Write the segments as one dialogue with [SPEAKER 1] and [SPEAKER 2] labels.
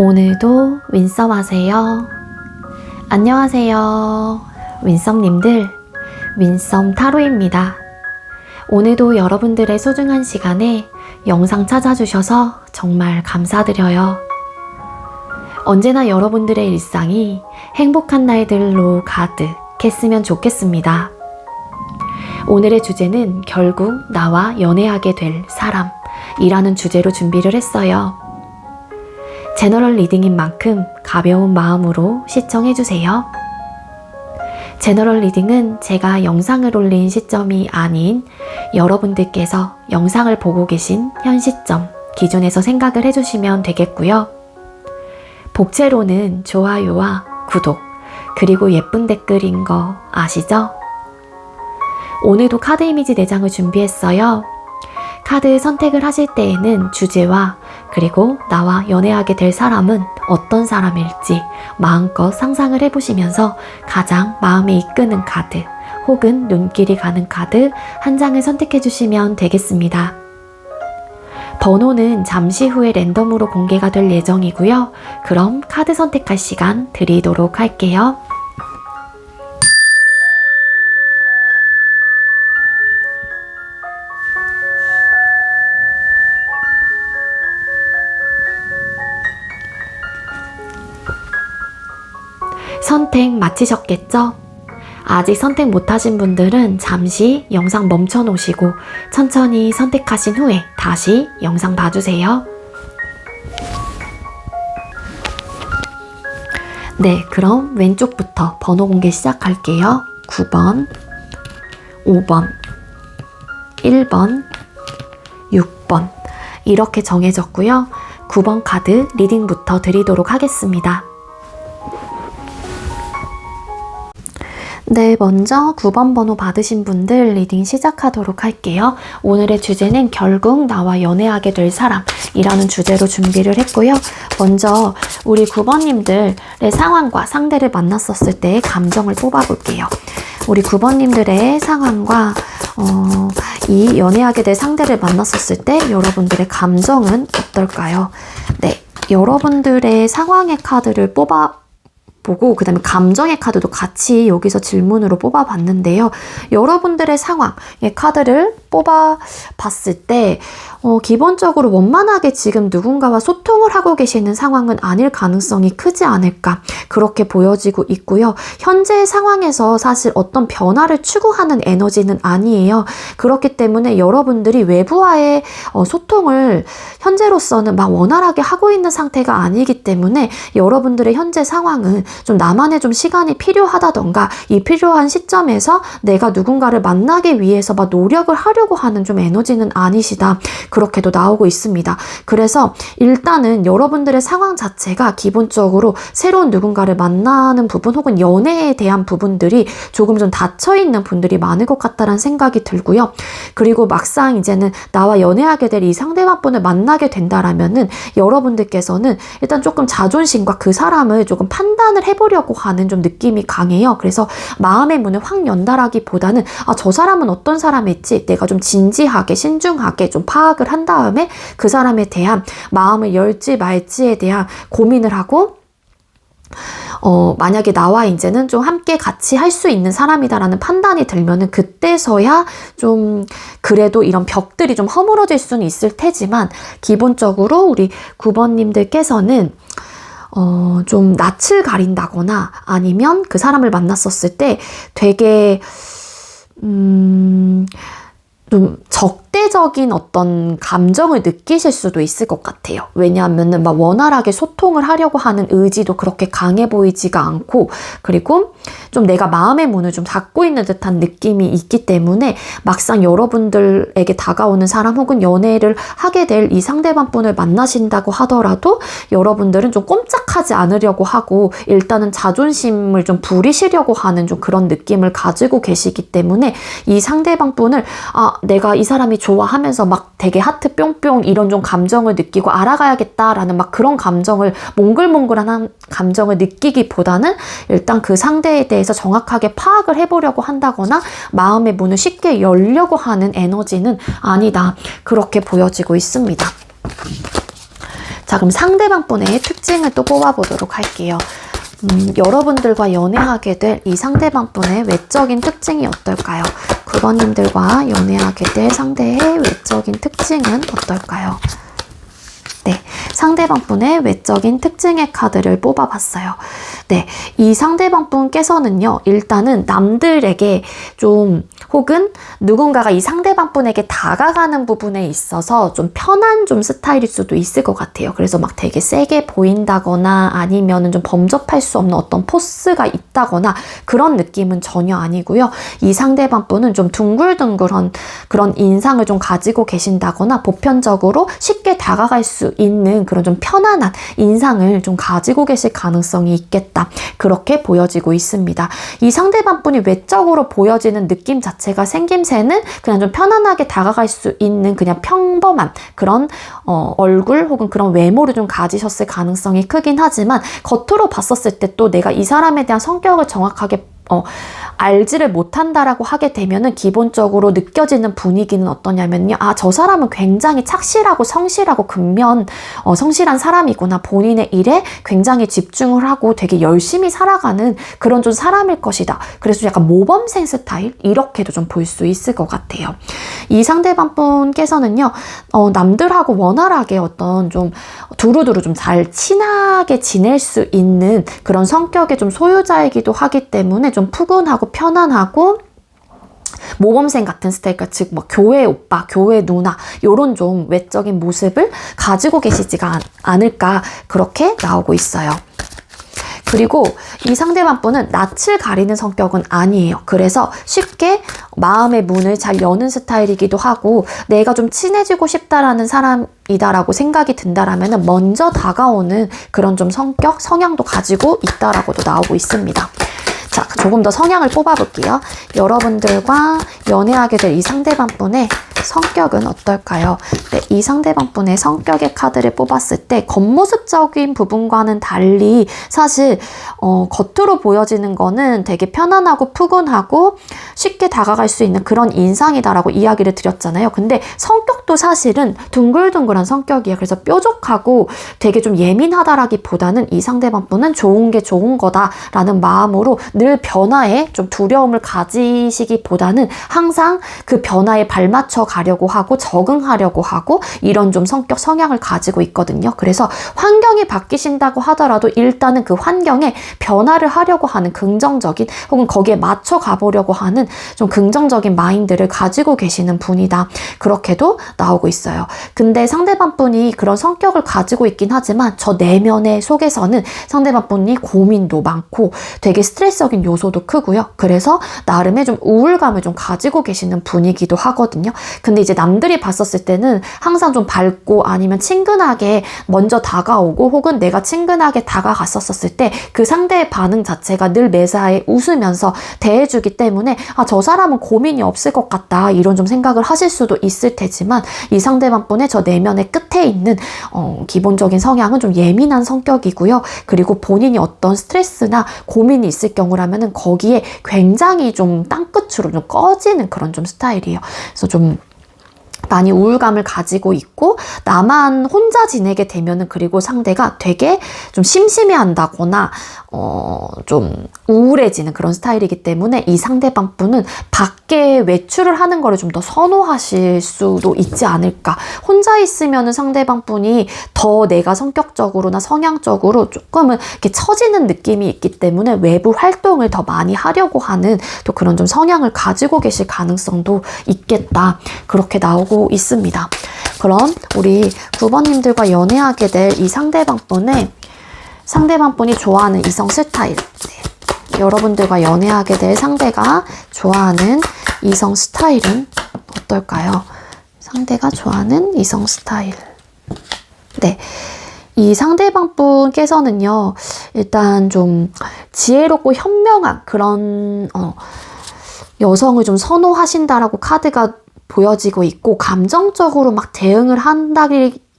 [SPEAKER 1] 오늘도 윈썸 하세요. 안녕하세요. 윈썸님들, 윈썸 타로입니다. 오늘도 여러분들의 소중한 시간에 영상 찾아주셔서 정말 감사드려요. 언제나 여러분들의 일상이 행복한 날들로 가득했으면 좋겠습니다. 오늘의 주제는 결국 나와 연애하게 될 사람이라는 주제로 준비를 했어요. 제너럴 리딩인 만큼 가벼운 마음으로 시청해주세요. 제너럴 리딩은 제가 영상을 올린 시점이 아닌 여러분들께서 영상을 보고 계신 현 시점 기준에서 생각을 해주시면 되겠고요. 복채로는 좋아요와 구독, 그리고 예쁜 댓글인 거 아시죠? 오늘도 카드 이미지 4장을 준비했어요. 카드 선택을 하실 때에는 주제와 그리고 나와 연애하게 될 사람은 어떤 사람일지 마음껏 상상을 해보시면서 가장 마음에 이끄는 카드 혹은 눈길이 가는 카드 한 장을 선택해 주시면 되겠습니다. 번호는 잠시 후에 랜덤으로 공개가 될 예정이고요. 그럼 카드 선택할 시간 드리도록 할게요. 선택 마치셨겠죠? 아직 선택 못하신 분들은 잠시 영상 멈춰 놓으시고 천천히 선택하신 후에 다시 영상 봐주세요. 네, 그럼 왼쪽부터 번호 공개 시작할게요. 9번, 5번, 1번, 6번 이렇게 정해졌고요. 9번 카드 리딩부터 드리도록 하겠습니다. 네, 먼저 9번 번호 받으신 분들 리딩 시작하도록 할게요. 오늘의 주제는 결국 나와 연애하게 될 사람이라는 주제로 준비를 했고요. 먼저 우리 9번님들의 상황과 상대를 만났었을 때의 감정을 뽑아볼게요. 우리 9번님들의 상황과 이 연애하게 될 상대를 만났었을 때 여러분들의 감정은 어떨까요? 네, 여러분들의 상황의 카드를 보고 그 다음에 감정의 카드도 같이 여기서 질문으로 뽑아봤는데요. 여러분들의 상황의 카드를 뽑아봤을 때 기본적으로 원만하게 지금 누군가와 소통을 하고 계시는 상황은 아닐 가능성이 크지 않을까 그렇게 보여지고 있고요. 현재의 상황에서 사실 어떤 변화를 추구하는 에너지는 아니에요. 그렇기 때문에 여러분들이 외부와의 소통을 현재로서는 막 원활하게 하고 있는 상태가 아니기 때문에 여러분들의 현재 상황은 좀 나만의 좀 시간이 필요하다던가 이 필요한 시점에서 내가 누군가를 만나기 위해서 막 노력을 하려고 하는 좀 에너지는 아니시다. 그렇게도 나오고 있습니다. 그래서 일단은 여러분들의 상황 자체가 기본적으로 새로운 누군가를 만나는 부분 혹은 연애에 대한 부분들이 조금 좀 닫혀있는 분들이 많을 것 같다는 생각이 들고요. 그리고 막상 이제는 나와 연애하게 될 이 상대방분을 만나게 된다라면은 여러분들께서는 일단 조금 자존심과 그 사람을 조금 판단을 해보려고 하는 좀 느낌이 강해요. 그래서 마음의 문을 확 연다라기보다는 저 사람은 어떤 사람일지 내가 좀 진지하게 신중하게 좀 파악을 한 다음에 그 사람에 대한 마음을 열지 말지에 대한 고민을 하고 만약에 나와 이제는 좀 함께 같이 할 수 있는 사람이다라는 판단이 들면은 그때서야 좀 그래도 이런 벽들이 좀 허물어질 수는 있을 테지만 기본적으로 우리 9번님들께서는 좀 낯을 가린다거나 아니면 그 사람을 만났었을 때 되게 좀 적대적인 어떤 감정을 느끼실 수도 있을 것 같아요. 왜냐하면은 막 원활하게 소통을 하려고 하는 의지도 그렇게 강해 보이지가 않고 그리고 좀 내가 마음의 문을 좀 닫고 있는 듯한 느낌이 있기 때문에 막상 여러분들에게 다가오는 사람 혹은 연애를 하게 될 이 상대방분을 만나신다고 하더라도 여러분들은 좀 꼼짝하지 않으려고 하고 일단은 자존심을 좀 부리시려고 하는 좀 그런 느낌을 가지고 계시기 때문에 이 상대방분을 내가 이 사람이 좋아하면서 막 되게 하트 뿅뿅 이런 좀 감정을 느끼고 알아가야겠다라는 막 그런 감정을 몽글몽글한 감정을 느끼기보다는 일단 그 상대에 대해서 정확하게 파악을 해보려고 한다거나 마음의 문을 쉽게 열려고 하는 에너지는 아니다. 그렇게 보여지고 있습니다. 자, 그럼 상대방 분의 특징을 또 뽑아보도록 할게요. 여러분들과 연애하게 될 이 상대방 분의 외적인 특징이 어떨까요? 9번님들과 연애하게 될 상대의 외적인 특징은 어떨까요? 네, 상대방 분의 외적인 특징의 카드를 뽑아봤어요. 네, 이 상대방 분께서는요, 일단은 남들에게 좀 혹은 누군가가 이 상대방 분에게 다가가는 부분에 있어서 좀 편한 좀 스타일일 수도 있을 것 같아요. 그래서 막 되게 세게 보인다거나 아니면은 좀 범접할 수 없는 어떤 포스가 있다거나 그런 느낌은 전혀 아니고요. 이 상대방 분은 좀 둥글둥글한 그런 인상을 좀 가지고 계신다거나 보편적으로 쉽게 다가갈 수 있는 그런 좀 편안한 인상을 좀 가지고 계실 가능성이 있겠다. 그렇게 보여지고 있습니다. 이 상대방 분이 외적으로 보여지는 느낌 자체가 생김새는 그냥 좀 편안하게 다가갈 수 있는 그냥 평범한 그런 얼굴 혹은 그런 외모를 좀 가지셨을 가능성이 크긴 하지만 겉으로 봤었을 때 또 내가 이 사람에 대한 성격을 정확하게 알지를 못한다라고 하게 되면은 기본적으로 느껴지는 분위기는 어떠냐면요. 아, 저 사람은 굉장히 착실하고 성실하고 성실한 사람이구나. 본인의 일에 굉장히 집중을 하고 되게 열심히 살아가는 그런 좀 사람일 것이다. 그래서 약간 모범생 스타일? 이렇게도 좀 볼 수 있을 것 같아요. 이 상대방 분께서는요, 남들하고 원활하게 어떤 좀 두루두루 좀 잘 친하게 지낼 수 있는 그런 성격의 좀 소유자이기도 하기 때문에 좀 푸근하고 편안하고 모범생 같은 스타일, 즉 뭐 교회 오빠, 교회 누나 요런 좀 외적인 모습을 가지고 계시지가 않을까 그렇게 나오고 있어요. 그리고 이 상대방 분은 낯을 가리는 성격은 아니에요. 그래서 쉽게 마음의 문을 잘 여는 스타일이기도 하고 내가 좀 친해지고 싶다라는 사람이다라고 생각이 든다라면 먼저 다가오는 그런 좀 성향도 가지고 있다라고도 나오고 있습니다. 자, 조금 더 성향을 뽑아볼게요. 여러분들과 연애하게 될 이 상대방 분의 성격은 어떨까요? 네, 이 상대방 분의 성격의 카드를 뽑았을 때 겉모습적인 부분과는 달리 사실 겉으로 보여지는 거는 되게 편안하고 푸근하고 쉽게 다가갈 수 있는 그런 인상이다라고 이야기를 드렸잖아요. 근데 성격도 사실은 둥글둥글한 성격이에요. 그래서 뾰족하고 되게 좀 예민하다라기보다는 이 상대방 분은 좋은 게 좋은 거다라는 마음으로 늘 변화에 좀 두려움을 가지시기보다는 항상 그 변화에 발맞춰 가려고 하고 적응하려고 하고 이런 좀 성향을 가지고 있거든요. 그래서 환경이 바뀌신다고 하더라도 일단은 그 환경에 변화를 하려고 하는 긍정적인 혹은 거기에 맞춰 가보려고 하는 좀 긍정적인 마인드를 가지고 계시는 분이다. 그렇게도 나오고 있어요. 근데 상대방 분이 그런 성격을 가지고 있긴 하지만 저 내면의 속에서는 상대방 분이 고민도 많고 되게 스트레스적인 요소도 크고요. 그래서 나름의 좀 우울감을 좀 가지고 계시는 분이기도 하거든요. 근데 이제 남들이 봤었을 때는 항상 좀 밝고 아니면 친근하게 먼저 다가오고 혹은 내가 친근하게 다가갔었을 때 그 상대의 반응 자체가 늘 매사에 웃으면서 대해주기 때문에 아, 저 사람은 고민이 없을 것 같다 이런 좀 생각을 하실 수도 있을 테지만 이 상대방 분의 저 내면의 끝에 있는 기본적인 성향은 좀 예민한 성격이고요. 그리고 본인이 어떤 스트레스나 고민이 있을 경우라면은 거기에 굉장히 좀 땅끝으로 좀 꺼지는 그런 좀 스타일이에요. 그래서 좀 많이 우울감을 가지고 있고 나만 혼자 지내게 되면은 그리고 상대가 되게 좀 심심해한다거나 좀 우울해지는 그런 스타일이기 때문에 이 상대방 분은 밖에 외출을 하는 거를 좀 더 선호하실 수도 있지 않을까. 혼자 있으면은 상대방 분이 더 내가 성격적으로나 성향적으로 조금은 이렇게 처지는 느낌이 있기 때문에 외부 활동을 더 많이 하려고 하는 또 그런 좀 성향을 가지고 계실 가능성도 있겠다. 그렇게 나오고 있습니다. 그럼 우리 9번님들과 연애하게 될 이 상대방 분이 좋아하는 이성 스타일. 네. 여러분들과 연애하게 될 상대가 좋아하는 이성 스타일은 어떨까요? 상대가 좋아하는 이성 스타일. 네. 이 상대방 분께서는요, 일단 좀 지혜롭고 현명한 그런, 여성을 좀 선호하신다라고 카드가 보여지고 있고, 감정적으로 막 대응을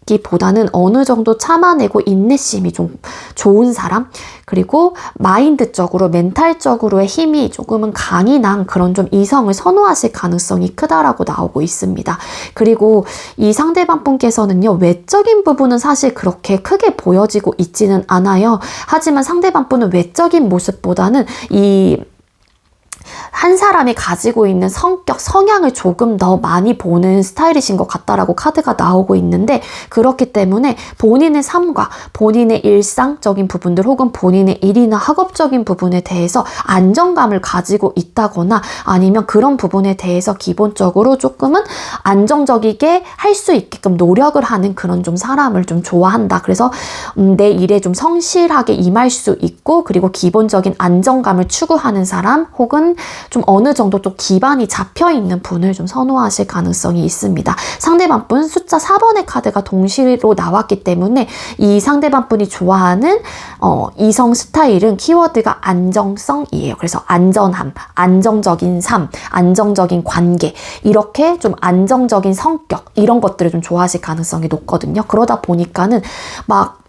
[SPEAKER 1] 기보다는 어느 정도 참아내고 인내심이 좀 좋은 사람, 그리고 마인드적으로 멘탈적으로의 힘이 조금은 강인한 그런 좀 이성을 선호하실 가능성이 크다라고 나오고 있습니다. 그리고 이 상대방 분께서는요, 외적인 부분은 사실 그렇게 크게 보여지고 있지는 않아요. 하지만 상대방 분은 외적인 모습보다는 한 사람이 가지고 있는 성격, 성향을 조금 더 많이 보는 스타일이신 것 같다라고 카드가 나오고 있는데, 그렇기 때문에 본인의 삶과 본인의 일상적인 부분들 혹은 본인의 일이나 학업적인 부분에 대해서 안정감을 가지고 있다거나 아니면 그런 부분에 대해서 기본적으로 조금은 안정적이게 할 수 있게끔 노력을 하는 그런 좀 사람을 좀 좋아한다. 그래서 내 일에 좀 성실하게 임할 수 있고, 그리고 기본적인 안정감을 추구하는 사람 혹은 좀 어느 정도 또 기반이 잡혀있는 분을 좀 선호하실 가능성이 있습니다. 상대방 분 숫자 4번의 카드가 동시로 나왔기 때문에 이 상대방 분이 좋아하는 이성 스타일은 키워드가 안정성이에요. 그래서 안전함, 안정적인 삶, 안정적인 관계, 이렇게 좀 안정적인 성격, 이런 것들을 좀 좋아하실 가능성이 높거든요. 그러다 보니까는 막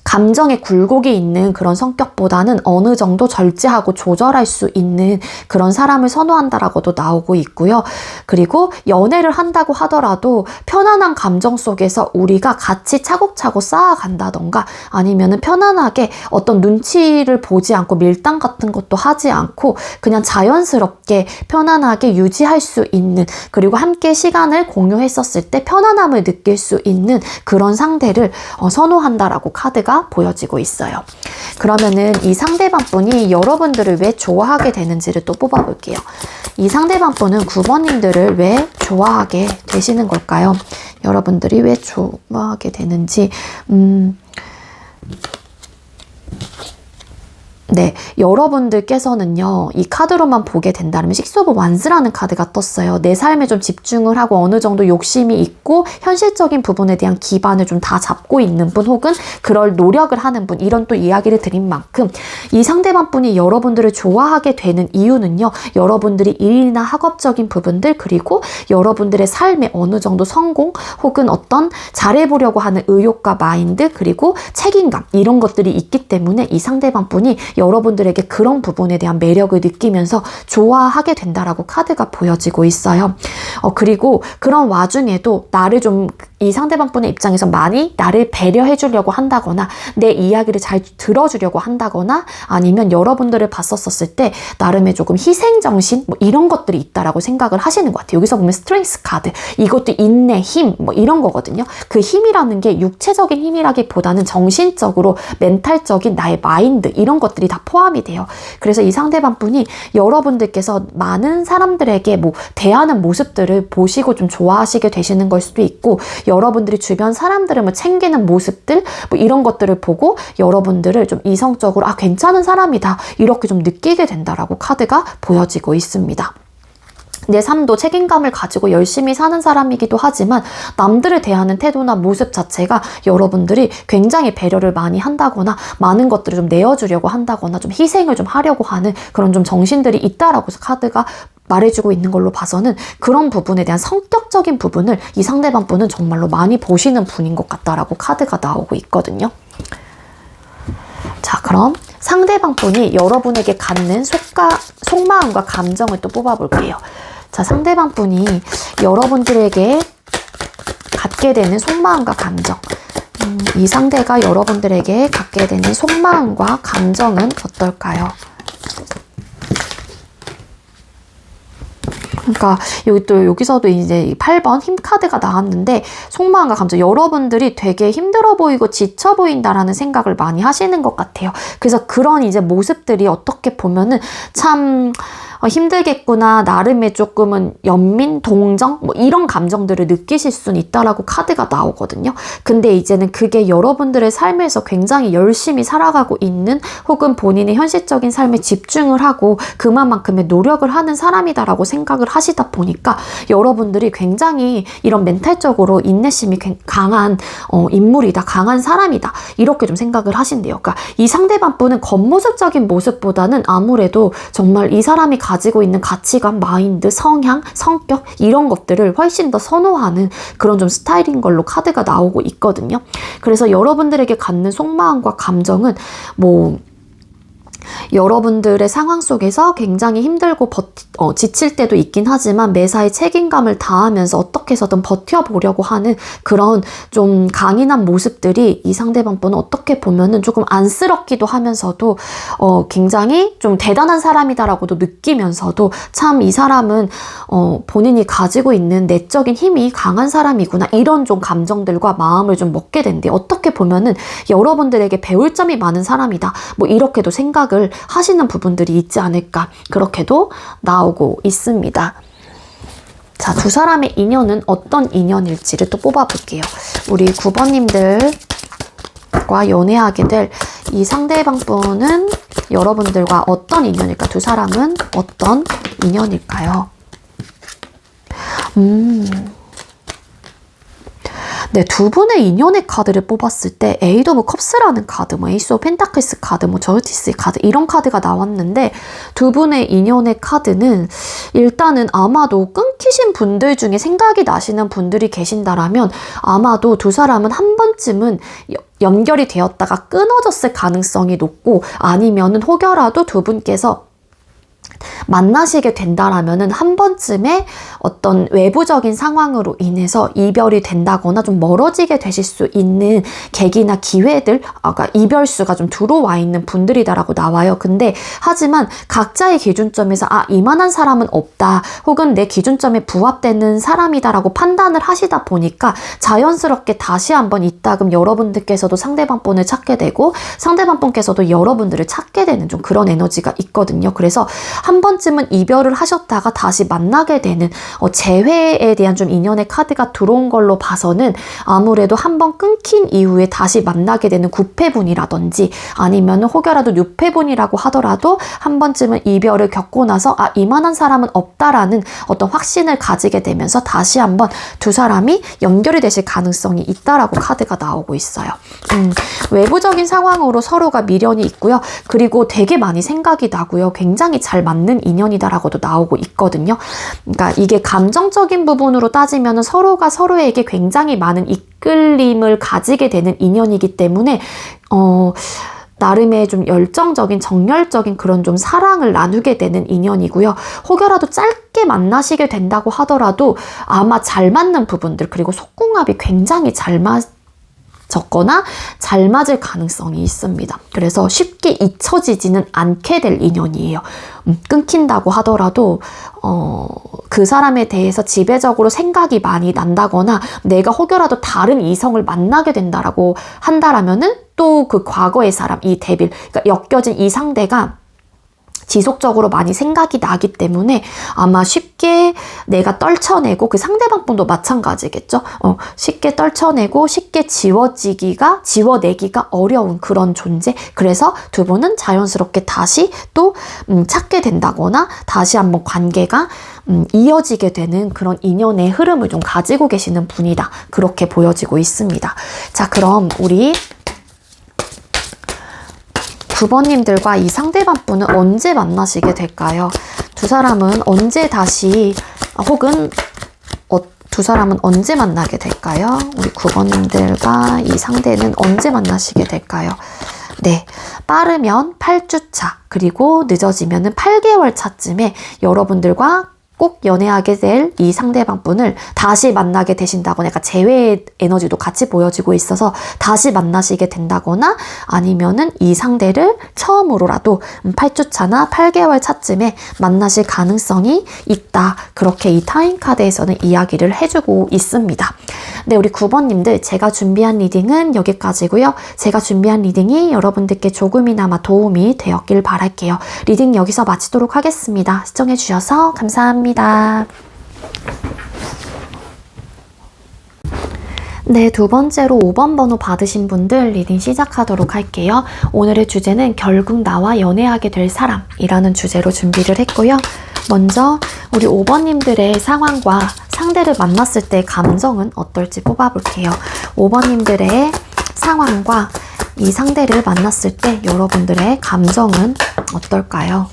[SPEAKER 1] 감정에 굴곡이 있는 그런 성격보다는 어느 정도 절제하고 조절할 수 있는 그런 사람을 선호한다라고도 나오고 있고요. 그리고 연애를 한다고 하더라도 편안한 감정 속에서 우리가 같이 차곡차곡 쌓아간다던가 아니면은 편안하게 어떤 눈치를 보지 않고 밀당 같은 것도 하지 않고 그냥 자연스럽게 편안하게 유지할 수 있는, 그리고 함께 시간을 공유했었을 때 편안함을 느낄 수 있는 그런 상대를 선호한다라고 카드가 보여지고 있어요. 그러면은 이 상대방 분이 여러분들을 왜 좋아하게 되는지를 또 뽑아볼게요. 이 상대방 분은 9번님들을 왜 좋아하게 되시는 걸까요? 여러분들이 왜 좋아하게 되는지, 네, 여러분들께서는요, 이 카드로만 보게 된다면 식스 오브 완스라는 카드가 떴어요. 내 삶에 좀 집중을 하고 어느 정도 욕심이 있고 현실적인 부분에 대한 기반을 좀 다 잡고 있는 분 혹은 그럴 노력을 하는 분, 이런 또 이야기를 드린 만큼 이 상대방 분이 여러분들을 좋아하게 되는 이유는요, 여러분들이 일이나 학업적인 부분들, 그리고 여러분들의 삶에 어느 정도 성공 혹은 어떤 잘해보려고 하는 의욕과 마인드, 그리고 책임감, 이런 것들이 있기 때문에 이 상대방 분이 여러분들에게 그런 부분에 대한 매력을 느끼면서 좋아하게 된다라고 카드가 보여지고 있어요. 그리고 그런 와중에도 나를 좀, 이 상대방 분의 입장에서 많이 나를 배려해 주려고 한다거나 내 이야기를 잘 들어주려고 한다거나 아니면 여러분들을 봤었을 때 나름의 조금 희생정신 뭐 이런 것들이 있다라고 생각을 하시는 것 같아요. 여기서 보면 스트렝스 카드, 이것도 인내, 힘 뭐 이런 거거든요. 그 힘이라는 게 육체적인 힘이라기보다는 정신적으로 멘탈적인 나의 마인드, 이런 것들이 다 포함이 돼요. 그래서 이 상대방 분이 여러분들께서 많은 사람들에게 뭐 대하는 모습들을 보시고 좀 좋아하시게 되시는 걸 수도 있고, 여러분들이 주변 사람들을 뭐 챙기는 모습들 뭐 이런 것들을 보고 여러분들을 좀 이성적으로 괜찮은 사람이다 이렇게 좀 느끼게 된다라고 카드가 보여지고 있습니다. 내 삶도 책임감을 가지고 열심히 사는 사람이기도 하지만 남들을 대하는 태도나 모습 자체가 여러분들이 굉장히 배려를 많이 한다거나 많은 것들을 좀 내어주려고 한다거나 좀 희생을 좀 하려고 하는 그런 좀 정신들이 있다라고 카드가 말해주고 있는 걸로 봐서는 그런 부분에 대한 성격적인 부분을 이 상대방 분은 정말로 많이 보시는 분인 것 같다라고 카드가 나오고 있거든요. 자, 그럼 상대방 분이 여러분에게 갖는 속마음과 감정을 또 뽑아볼게요. 자, 상대방 분이 여러분들에게 갖게 되는 속마음과 감정, 이 상대가 여러분들에게 갖게 되는 속마음과 감정은 어떨까요? 그러니까 여기서도 이제 8번 힘 카드가 나왔는데, 속마음과 감정, 여러분들이 되게 힘들어 보이고 지쳐 보인다라는 생각을 많이 하시는 것 같아요. 그래서 그런 이제 모습들이 어떻게 보면은 참 힘들겠구나, 나름의 조금은 연민, 동정 뭐 이런 감정들을 느끼실 수는 있다라고 카드가 나오거든요. 근데 이제는 그게 여러분들의 삶에서 굉장히 열심히 살아가고 있는 혹은 본인의 현실적인 삶에 집중을 하고 그만큼의 노력을 하는 사람이다라고 생각을 하시다 보니까 여러분들이 굉장히 이런 멘탈적으로 인내심이 강한 인물이다, 강한 사람이다, 이렇게 좀 생각을 하신대요. 그러니까 이 상대방 분은 겉모습적인 모습보다는 아무래도 정말 이 사람이 가지고 있는 가치관, 마인드, 성향, 성격 이런 것들을 훨씬 더 선호하는 그런 좀 스타일인 걸로 카드가 나오고 있거든요. 그래서 여러분들에게 갖는 속마음과 감정은 뭐 여러분들의 상황 속에서 굉장히 힘들고 지칠 때도 있긴 하지만 매사에 책임감을 다하면서 어떻게 해서든 버텨보려고 하는 그런 좀 강인한 모습들이 이 상대방 분은 어떻게 보면은 조금 안쓰럽기도 하면서도 굉장히 좀 대단한 사람이다라고도 느끼면서도 참 이 사람은 본인이 가지고 있는 내적인 힘이 강한 사람이구나, 이런 좀 감정들과 마음을 좀 먹게 된대. 어떻게 보면은 여러분들에게 배울 점이 많은 사람이다, 뭐 이렇게도 생각을 하시는 부분들이 있지 않을까, 그렇게도 나오고 있습니다. 자, 두 사람의 인연은 어떤 인연일지를 또 뽑아볼게요. 우리 9번님들과 연애하게 될 이 상대방 분은 여러분들과 어떤 인연일까? 두 사람은 어떤 인연일까요? 네, 두 분의 인연의 카드를 뽑았을 때 에이드 오브 컵스라는 카드, 뭐 에이스 오브 펜타클스 카드, 뭐 저스티스의 카드, 이런 카드가 나왔는데, 두 분의 인연의 카드는 일단은 아마도 끊기신 분들 중에 생각이 나시는 분들이 계신다라면 아마도 두 사람은 한 번쯤은 연결이 되었다가 끊어졌을 가능성이 높고, 아니면은 혹여라도 두 분께서 만나시게 된다라면은 한 번쯤에 어떤 외부적인 상황으로 인해서 이별이 된다거나 좀 멀어지게 되실 수 있는 계기나 기회들, 아까 이별수가 좀 들어와 있는 분들이다라고 나와요. 근데 하지만 각자의 기준점에서 이만한 사람은 없다, 혹은 내 기준점에 부합되는 사람이다라고 판단을 하시다 보니까 자연스럽게 다시 한번 이따금 여러분들께서도 상대방 분을 찾게 되고 상대방 분께서도 여러분들을 찾게 되는 좀 그런 에너지가 있거든요. 그래서 한 번쯤은 이별을 하셨다가 다시 만나게 되는 재회에 대한 좀 인연의 카드가 들어온 걸로 봐서는 아무래도 한 번 끊긴 이후에 다시 만나게 되는 9패분이라든지 아니면 혹여라도 6패분이라고 하더라도 한 번쯤은 이별을 겪고 나서 이만한 사람은 없다라는 어떤 확신을 가지게 되면서 다시 한번 두 사람이 연결이 되실 가능성이 있다라고 카드가 나오고 있어요. 외부적인 상황으로 서로가 미련이 있고요. 그리고 되게 많이 생각이 나고요. 굉장히 잘 맞는 인연이다라고도 나오고 있거든요. 그러니까 이게 감정적인 부분으로 따지면 서로가 서로에게 굉장히 많은 이끌림을 가지게 되는 인연이기 때문에 나름의 좀 열정적인, 정열적인 그런 좀 사랑을 나누게 되는 인연이고요. 혹여라도 짧게 만나시게 된다고 하더라도 아마 잘 맞는 부분들, 그리고 속궁합이 굉장히 잘 맞거나 잘 맞을 가능성이 있습니다. 그래서 쉽게 잊혀지지는 않게 될 인연이에요. 끊긴다고 하더라도 그 사람에 대해서 지배적으로 생각이 많이 난다거나 내가 혹여라도 다른 이성을 만나게 된다라고 한다라면은 또 그 과거의 사람, 이 데빌, 그러니까 엮여진 이 상대가 지속적으로 많이 생각이 나기 때문에 아마 쉽게 내가 떨쳐내고, 그 상대방 분도 마찬가지겠죠. 쉽게 떨쳐내고 쉽게 지워내기가 어려운 그런 존재. 그래서 두 분은 자연스럽게 다시 또 찾게 된다거나 다시 한번 관계가 이어지게 되는 그런 인연의 흐름을 좀 가지고 계시는 분이다, 그렇게 보여지고 있습니다. 자, 그럼 우리 9번님들과 이 상대방 분은 언제 만나시게 될까요? 두 사람은 언제 다시, 혹은 두 사람은 언제 만나게 될까요? 우리 9번님들과 이 상대는 언제 만나시게 될까요? 네, 빠르면 8주차, 그리고 늦어지면 8개월 차쯤에 여러분들과 꼭 연애하게 될 이 상대방 분을 다시 만나게 되신다거나, 약간 재회의 에너지도 같이 보여지고 있어서 다시 만나시게 된다거나, 아니면은 이 상대를 처음으로라도 8주차나 8개월 차쯤에 만나실 가능성이 있다, 그렇게 이 타임 카드에서는 이야기를 해주고 있습니다. 네, 우리 9번님들, 제가 준비한 리딩은 여기까지고요. 제가 준비한 리딩이 여러분들께 조금이나마 도움이 되었길 바랄게요. 리딩 여기서 마치도록 하겠습니다. 시청해주셔서 감사합니다. 네, 두 번째로 5번 번호 받으신 분들 리딩 시작하도록 할게요. 오늘의 주제는 결국 나와 연애하게 될 사람이라는 주제로 준비를 했고요. 먼저 우리 5번님들의 상황과 상대를 만났을 때 감정은 어떨지 뽑아볼게요. 5번님들의 상황과 이 상대를 만났을 때 여러분들의 감정은 어떨까요?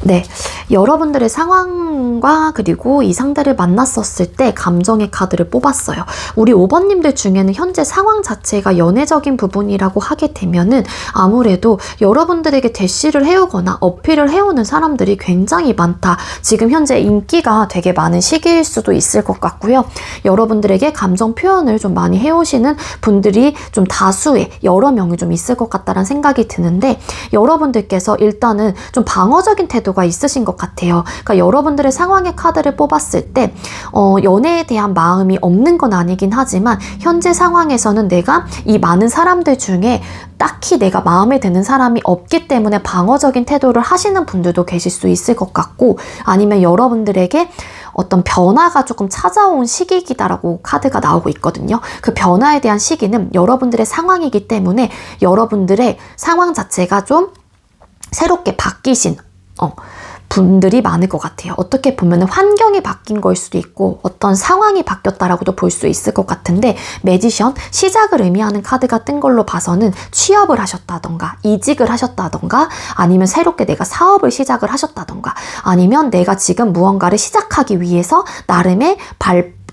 [SPEAKER 1] 네, 여러분들의 상황과 그리고 이 상대를 만났었을 때 감정의 카드를 뽑았어요. 우리 5번님들 중에는 현재 상황 자체가 연애적인 부분이라고 하게 되면은 아무래도 여러분들에게 대시를 해오거나 어필을 해오는 사람들이 굉장히 많다. 지금 현재 인기가 되게 많은 시기일 수도 있을 것 같고요. 여러분들에게 감정 표현을 좀 많이 해오시는 분들이 좀 다수의 여러 명이 좀 있을 것 같다는 생각이 드는데 여러분들께서 일단은 좀 방어적인 태도가 있으신 것 같아요. 그러니까 여러분들의 상황의 카드를 뽑았을 때 연애에 대한 마음이 없는 건 아니긴 하지만 현재 상황에서는 내가 이 많은 사람들 중에 딱히 내가 마음에 드는 사람이 없기 때문에 방어적인 태도를 하시는 분들도 계실 수 있을 것 같고 아니면 여러분들에게 어떤 변화가 조금 찾아온 시기이다라고 카드가 나오고 있거든요. 그 변화에 대한 시기는 여러분들의 상황이기 때문에 여러분들의 상황 자체가 좀 새롭게 바뀌신 분들이 많을 것 같아요. 어떻게 보면 환경이 바뀐 걸 수도 있고 어떤 상황이 바뀌었다라고도 볼 수 있을 것 같은데 매지션, 시작을 의미하는 카드가 뜬 걸로 봐서는 취업을 하셨다던가 이직을 하셨다던가 아니면 새롭게 내가 사업을 시작을 하셨다던가 아니면 내가 지금 무언가를 시작하기 위해서 나름의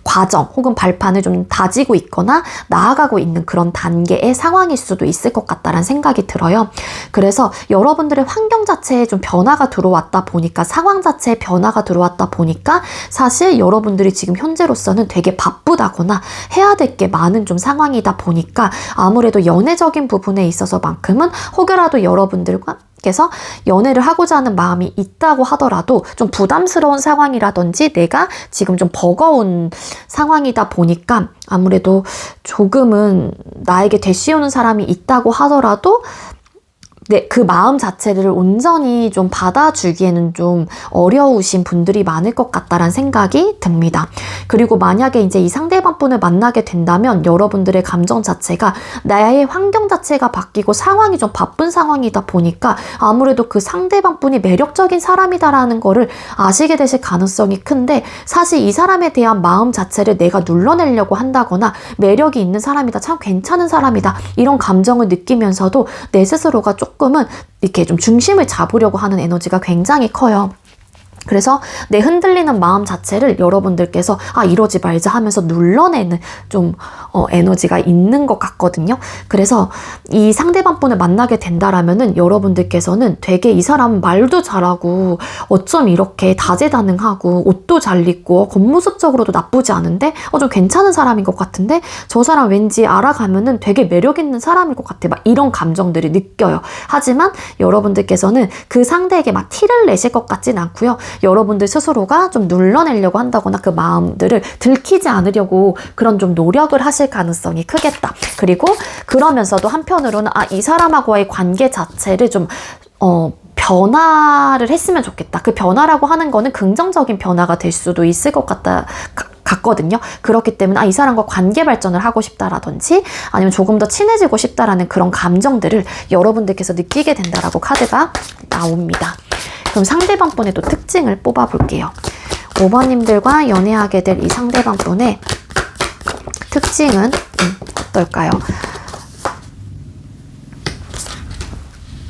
[SPEAKER 1] 과정 혹은 발판을 좀 다지고 있거나 나아가고 있는 그런 단계의 상황일 수도 있을 것 같다는 생각이 들어요. 그래서 여러분들의 환경 자체에 좀 변화가 들어왔다 보니까 상황 자체에 변화가 들어왔다 보니까 사실 여러분들이 지금 현재로서는 되게 바쁘다거나 해야 될 게 많은 좀 상황이다 보니까 아무래도 연애적인 부분에 있어서만큼은 혹여라도 여러분들과 께서 연애를 하고자 하는 마음이 있다고 하더라도 좀 부담스러운 상황이라든지 내가 지금 좀 버거운 상황이다 보니까 아무래도 조금은 나에게 대시오는 사람이 있다고 하더라도 그 마음 자체를 온전히 좀 받아주기에는 좀 어려우신 분들이 많을 것 같다라는 생각이 듭니다. 그리고 만약에 이제 이 상대방분을 만나게 된다면 여러분들의 감정 자체가 나의 환경 자체가 바뀌고 상황이 좀 바쁜 상황이다 보니까 아무래도 그 상대방분이 매력적인 사람이다라는 거를 아시게 되실 가능성이 큰데 사실 이 사람에 대한 마음 자체를 내가 눌러내려고 한다거나 매력이 있는 사람이다, 참 괜찮은 사람이다 이런 감정을 느끼면서도 내 스스로가 조금은 이렇게 좀 중심을 잡으려고 하는 에너지가 굉장히 커요. 그래서 내 흔들리는 마음 자체를 여러분들께서 이러지 말자 하면서 눌러내는 좀 에너지가 있는 것 같거든요. 그래서 이 상대방분을 만나게 된다라면은 여러분들께서는 되게 이 사람 말도 잘하고 어쩜 이렇게 다재다능하고 옷도 잘 입고 겉모습적으로도 나쁘지 않은데 좀 괜찮은 사람인 것 같은데 저 사람 왠지 알아가면은 되게 매력 있는 사람일 것 같아. 막 이런 감정들이 느껴요. 하지만 여러분들께서는 그 상대에게 막 티를 내실 것 같진 않고요. 여러분들 스스로가 좀 눌러내려고 한다거나 그 마음들을 들키지 않으려고 그런 좀 노력을 하실 가능성이 크겠다. 그리고 그러면서도 한편으로는 이 사람하고의 관계 자체를 좀 변화를 했으면 좋겠다. 그 변화라고 하는 거는 긍정적인 변화가 될 수도 있을 것 같거든요. 그렇기 때문에 이 사람과 관계 발전을 하고 싶다라든지 아니면 조금 더 친해지고 싶다라는 그런 감정들을 여러분들께서 느끼게 된다라고 카드가 나옵니다. 그럼 상대방분의 또 특징을 뽑아볼게요. 5번님들과 연애하게 될 이 상대방분의 특징은 어떨까요?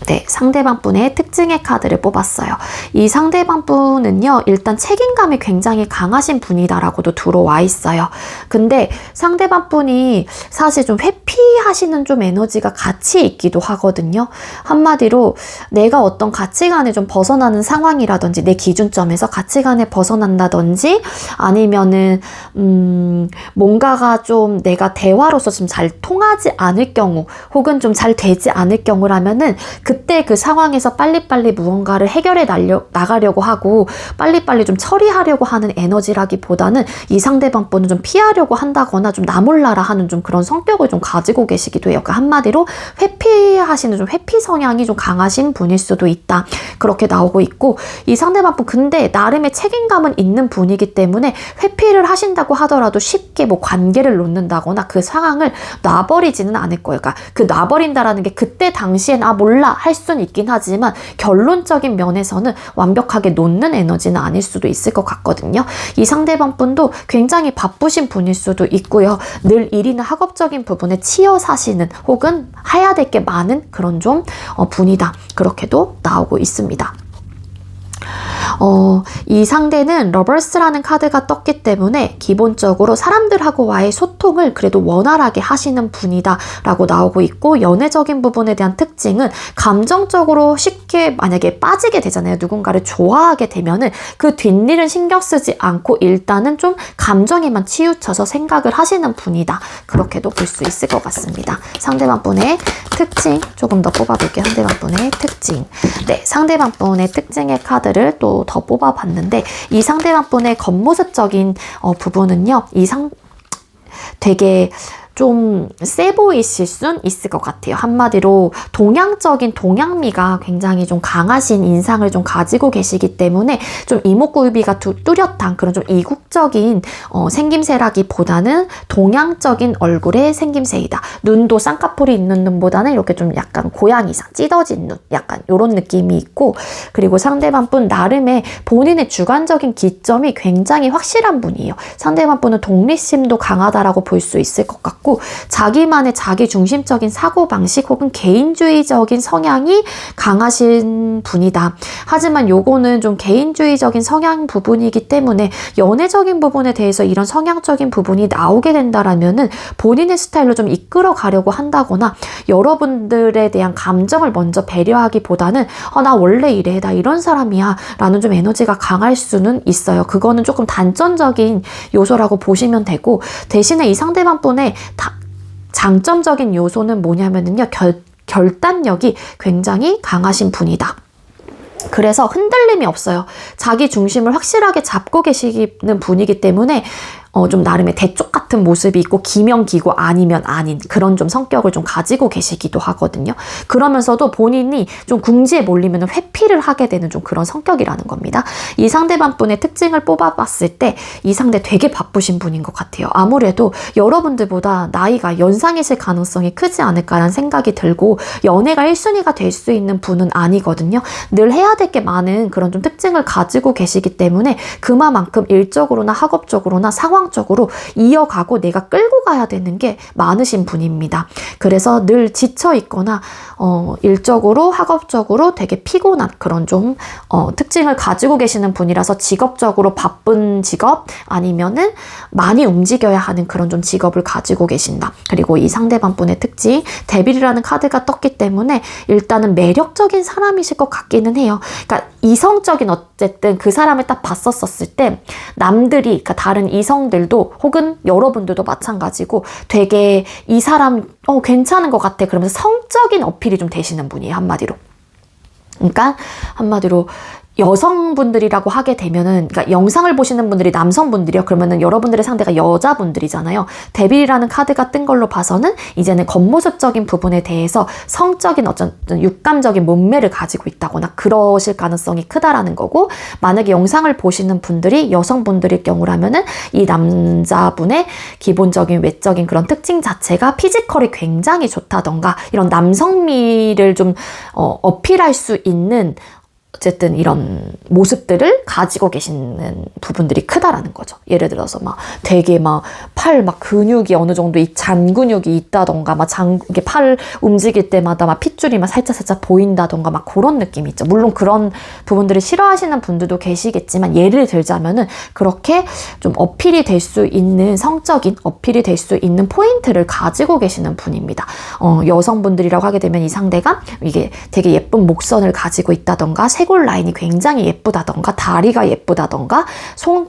[SPEAKER 1] 네, 상대방분의 특징의 카드를 뽑았어요. 이 상대방분은요, 일단 책임감이 굉장히 강하신 분이다라고도 들어와 있어요. 근데 상대방분이 사실 좀 회피하시는 좀 에너지가 같이 있기도 하거든요. 한마디로 내가 어떤 가치관에 좀 벗어나는 상황이라든지 내 기준점에서 가치관에 벗어난다든지 아니면은 뭔가가 좀 내가 대화로서 좀 잘 통하지 않을 경우 혹은 좀 잘 되지 않을 경우라면은 그때 그 상황에서 빨리빨리 무언가를 해결해 나가려고 하고 빨리빨리 좀 처리하려고 하는 에너지라기보다는 이 상대방 분은 좀 피하려고 한다거나 좀 나 몰라라 하는 좀 그런 성격을 좀 가지고 계시기도 해요. 그러니까 한마디로 회피하시는 좀 회피 성향이 좀 강하신 분일 수도 있다. 그렇게 나오고 있고, 이 상대방 분 근데 나름의 책임감은 있는 분이기 때문에 회피를 하신다고 하더라도 쉽게 뭐 관계를 놓는다거나 그 상황을 놔버리지는 않을 거예요. 그러니까 그 놔버린다라는 게 그때 당시엔 몰라 할 수는 있긴 하지만 결론적인 면에서는 완벽하게 놓는 에너지는 아닐 수도 있을 것 같거든요. 이 상대방 분도 굉장히 바쁘신 분일 수도 있고요. 늘 일이나 학업적인 부분에 치여 사시는 혹은 해야 될 게 많은 그런 좀 분이다. 그렇게도 나오고 있습니다. 이 상대는 러버스라는 카드가 떴기 때문에 기본적으로 사람들하고와의 소통을 그래도 원활하게 하시는 분이다 라고 나오고 있고, 연애적인 부분에 대한 특징은 감정적으로 쉽게 만약에 빠지게 되잖아요. 누군가를 좋아하게 되면은 그 뒷일은 신경 쓰지 않고 일단은 좀 감정에만 치우쳐서 생각을 하시는 분이다. 그렇게도 볼 수 있을 것 같습니다. 상대방 분의 특징 조금 더 뽑아볼게요. 상대방 분의 특징. 네, 상대방 분의 특징의 카드를 또 더 뽑아봤는데, 이 상대방 분의 겉모습적인 부분은요, 되게 좀 세 보이실 순 있을 것 같아요. 한마디로 동양적인 동양미가 굉장히 좀 강하신 인상을 좀 가지고 계시기 때문에 좀 이목구비가 뚜렷한 그런 좀 이국적인 생김새라기보다는 동양적인 얼굴의 생김새이다. 눈도 쌍꺼풀이 있는 눈보다는 이렇게 좀 약간 고양이상 찢어진 눈, 약간 이런 느낌이 있고, 그리고 상대방 분 나름의 본인의 주관적인 기점이 굉장히 확실한 분이에요. 상대방 분은 독립심도 강하다라고 볼 수 있을 것 같고, 자기만의 자기 중심적인 사고방식 혹은 개인주의적인 성향이 강하신 분이다. 하지만 요거는 좀 개인주의적인 성향 부분이기 때문에 연애적인 부분에 대해서 이런 성향적인 부분이 나오게 된다라면은 본인의 스타일로 좀 이끌어 가려고 한다거나 여러분들에 대한 감정을 먼저 배려하기보다는 나 원래 이래, 나 이런 사람이야 라는 좀 에너지가 강할 수는 있어요. 그거는 조금 단점적인 요소라고 보시면 되고, 대신에 이 상대방 분의 장점적인 요소는 뭐냐면요, 결단력이 굉장히 강하신 분이다. 그래서 흔들림이 없어요. 자기 중심을 확실하게 잡고 계시는 분이기 때문에 좀 나름의 대쪽 같은 모습이 있고 기면 기고 아니면 아닌 그런 좀 성격을 좀 가지고 계시기도 하거든요. 그러면서도 본인이 좀 궁지에 몰리면 회피를 하게 되는 좀 그런 성격이라는 겁니다. 이 상대방 분의 특징을 뽑아봤을 때 이 상대 되게 바쁘신 분인 것 같아요. 아무래도 여러분들보다 나이가 연상이실 가능성이 크지 않을까라는 생각이 들고, 연애가 1순위가 될 수 있는 분은 아니거든요. 늘 해야 될 게 많은 그런 좀 특징을 가지고 계시기 때문에 그만큼 일적으로나 학업적으로나 상황적으로 이어가고 내가 끌고 가야 되는 게 많으신 분입니다. 그래서 늘 지쳐 있거나 일적으로 학업적으로 되게 피곤한 그런 좀 특징을 가지고 계시는 분이라서 직업적으로 바쁜 직업 아니면은 많이 움직여야 하는 그런 좀 직업을 가지고 계신다. 그리고 이 상대방 분의 특징 데빌이라는 카드가 떴기 때문에 일단은 매력적인 사람이실 것 같기는 해요. 그러니까 이성적인 어쨌든 그 사람을 딱 봤었을 때 남들이, 그러니까 다른 이성들도 혹은 여러분들도 마찬가지고 되게 이 사람 괜찮은 것 같아 그러면서 성적인 어필이 좀 되시는 분이에요. 한마디로. 그러니까 한마디로 여성분들이라고 하게 되면은, 그러니까 영상을 보시는 분들이 남성분들이요. 그러면은 여러분들의 상대가 여자분들이잖아요. 데빌이라는 카드가 뜬 걸로 봐서는 이제는 겉모습적인 부분에 대해서 성적인 어떤 육감적인 몸매를 가지고 있다거나 그러실 가능성이 크다라는 거고, 만약에 영상을 보시는 분들이 여성분들일 경우라면은 이 남자분의 기본적인 외적인 그런 특징 자체가 피지컬이 굉장히 좋다던가 이런 남성미를 좀 어필할 수 있는 어쨌든 이런 모습들을 가지고 계시는 부분들이 크다라는 거죠. 예를 들어서 막 되게 막 팔 막 근육이 어느 정도 이 잔 근육이 있다던가 막 이게 팔 움직일 때마다 막 핏줄이 막 살짝 보인다던가 막 그런 느낌이 있죠. 물론 그런 부분들을 싫어하시는 분들도 계시겠지만, 예를 들자면은 그렇게 좀 어필이 될 수 있는 성적인 어필이 될 수 있는 포인트를 가지고 계시는 분입니다. 여성분들이라고 하게 되면 이 상대가 이게 되게 예쁜 목선을 가지고 있다던가 쇄골 라인이 굉장히 예쁘다던가 다리가 예쁘다던가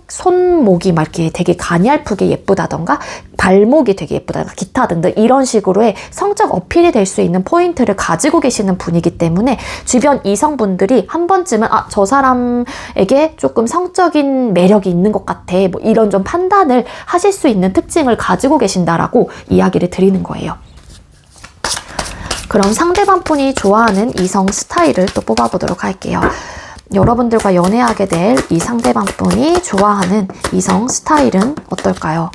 [SPEAKER 1] 손목이 막 이렇게 되게 가냘프게 예쁘다던가 예쁘다던가 발목이 되게 예쁘다던가 기타 등등 이런 식으로의 성적 어필이 될 수 있는 포인트를 가지고 계시는 분이기 때문에 주변 이성분들이 한 번쯤은 저 사람에게 조금 성적인 매력이 있는 것 같아 뭐 이런 좀 판단을 하실 수 있는 특징을 가지고 계신다라고 이야기를 드리는 거예요. 그럼 상대방 분이 좋아하는 이성 스타일을 또 뽑아보도록 할게요. 여러분들과 연애하게 될 이 상대방 분이 좋아하는 이성 스타일은 어떨까요?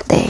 [SPEAKER 1] 네.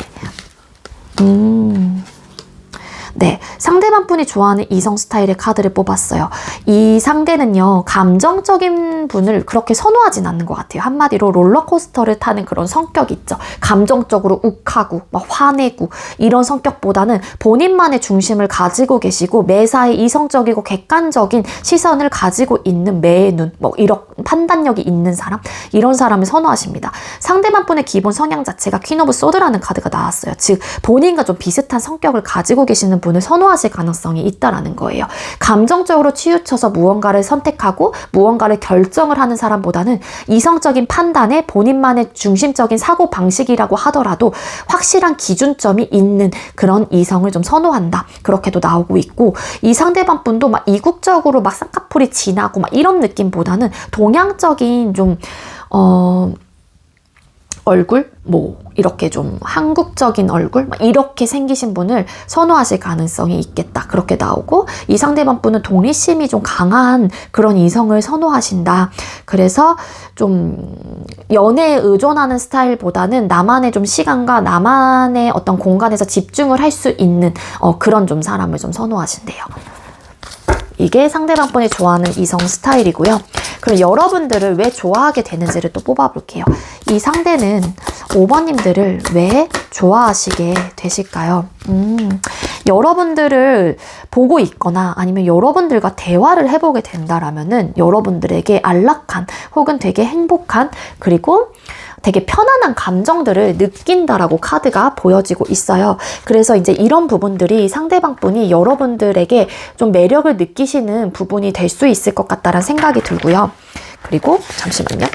[SPEAKER 1] 네, 상대방 분이 좋아하는 이성 스타일의 카드를 뽑았어요. 이 상대는요, 감정적인 분을 그렇게 선호하진 않는 것 같아요. 한마디로 롤러코스터를 타는 그런 성격이 있죠. 감정적으로 욱하고 막 화내고 이런 성격보다는 본인만의 중심을 가지고 계시고 매사에 이성적이고 객관적인 시선을 가지고 있는 매의 눈, 뭐 이런 판단력이 있는 사람, 이런 사람을 선호하십니다. 상대방 분의 기본 성향 자체가 퀸 오브 소드라는 카드가 나왔어요. 즉 본인과 좀 비슷한 성격을 가지고 계시는 분을 선호하실 가능성이 있다라는 거예요. 감정적으로 치우쳐서 무언가를 선택하고 무언가를 결정을 하는 사람보다는 이성적인 판단에 본인만의 중심적인 사고 방식이라고 하더라도 확실한 기준점이 있는 그런 이성을 좀 선호한다. 그렇게도 나오고 있고 이 상대방 분도 막 이국적으로 막 쌍꺼풀이 진하고 막 이런 느낌보다는 동양적인 좀 얼굴? 뭐 이렇게 좀 한국적인 얼굴? 이렇게 생기신 분을 선호하실 가능성이 있겠다. 그렇게 나오고 이 상대방 분은 독립심이 좀 강한 그런 이성을 선호하신다. 그래서 좀 연애에 의존하는 스타일보다는 나만의 좀 시간과 나만의 어떤 공간에서 집중을 할 수 있는 그런 좀 사람을 좀 선호하신대요. 이게 상대방 분이 좋아하는 이성 스타일이고요. 그럼 여러분들을 왜 좋아하게 되는지를 또 뽑아볼게요. 이 상대는 5번님들을 왜 좋아하시게 되실까요? 여러분들을 보고 있거나 아니면 여러분들과 대화를 해보게 된다라면은 여러분들에게 안락한 혹은 되게 행복한 그리고 되게 편안한 감정들을 느낀다라고 카드가 보여지고 있어요. 그래서 이제 이런 부분들이 상대방 분이 여러분들에게 좀 매력을 느끼시는 부분이 될 수 있을 것 같다는 생각이 들고요. 그리고 잠시만요.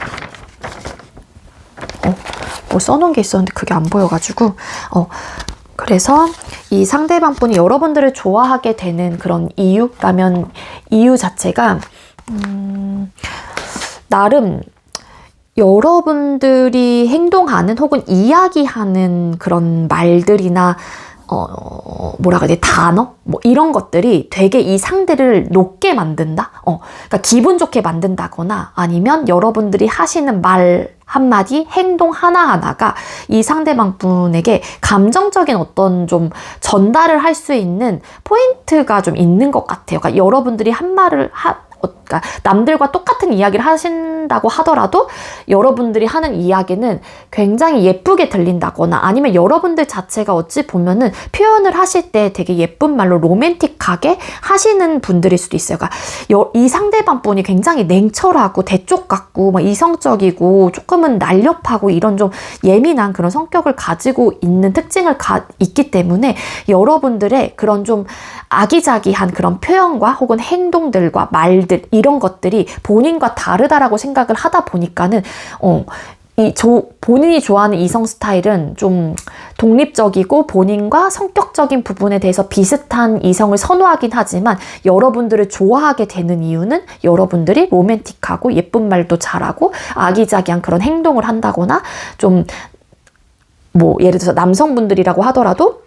[SPEAKER 1] 뭐 써놓은 게 있었는데 그게 안 보여가지고 그래서 이 상대방 분이 여러분들을 좋아하게 되는 그런 이유라면 이유 자체가 나름 여러분들이 행동하는 혹은 이야기하는 그런 말들이나 뭐라 그래야 돼? 단어? 뭐 이런 것들이 되게 이 상대를 높게 만든다? 그러니까 기분 좋게 만든다거나 아니면 여러분들이 하시는 말 한마디, 행동 하나하나가 이 상대방 분에게 감정적인 어떤 좀 전달을 할 수 있는 포인트가 좀 있는 것 같아요. 그러니까 여러분들이 한 말을 그러니까 남들과 똑같은 이야기를 하신다고 하더라도 여러분들이 하는 이야기는 굉장히 예쁘게 들린다거나 아니면 여러분들 자체가 어찌 보면은 표현을 하실 때 되게 예쁜 말로 로맨틱하게 하시는 분들일 수도 있어요. 그러니까 이 상대방 분이 굉장히 냉철하고 대쪽 같고 막 이성적이고 조금은 날렵하고 이런 좀 예민한 그런 성격을 가지고 있는 특징을 있기 때문에 여러분들의 그런 좀 아기자기한 그런 표현과 혹은 행동들과 말들 이런 것들이 본인과 다르다라고 생각을 하다 보니까는 본인이 좋아하는 이성 스타일은 좀 독립적이고 본인과 성격적인 부분에 대해서 비슷한 이성을 선호하긴 하지만 여러분들을 좋아하게 되는 이유는 여러분들이 로맨틱하고 예쁜 말도 잘하고 아기자기한 그런 행동을 한다거나 좀 뭐 예를 들어서 남성분들이라고 하더라도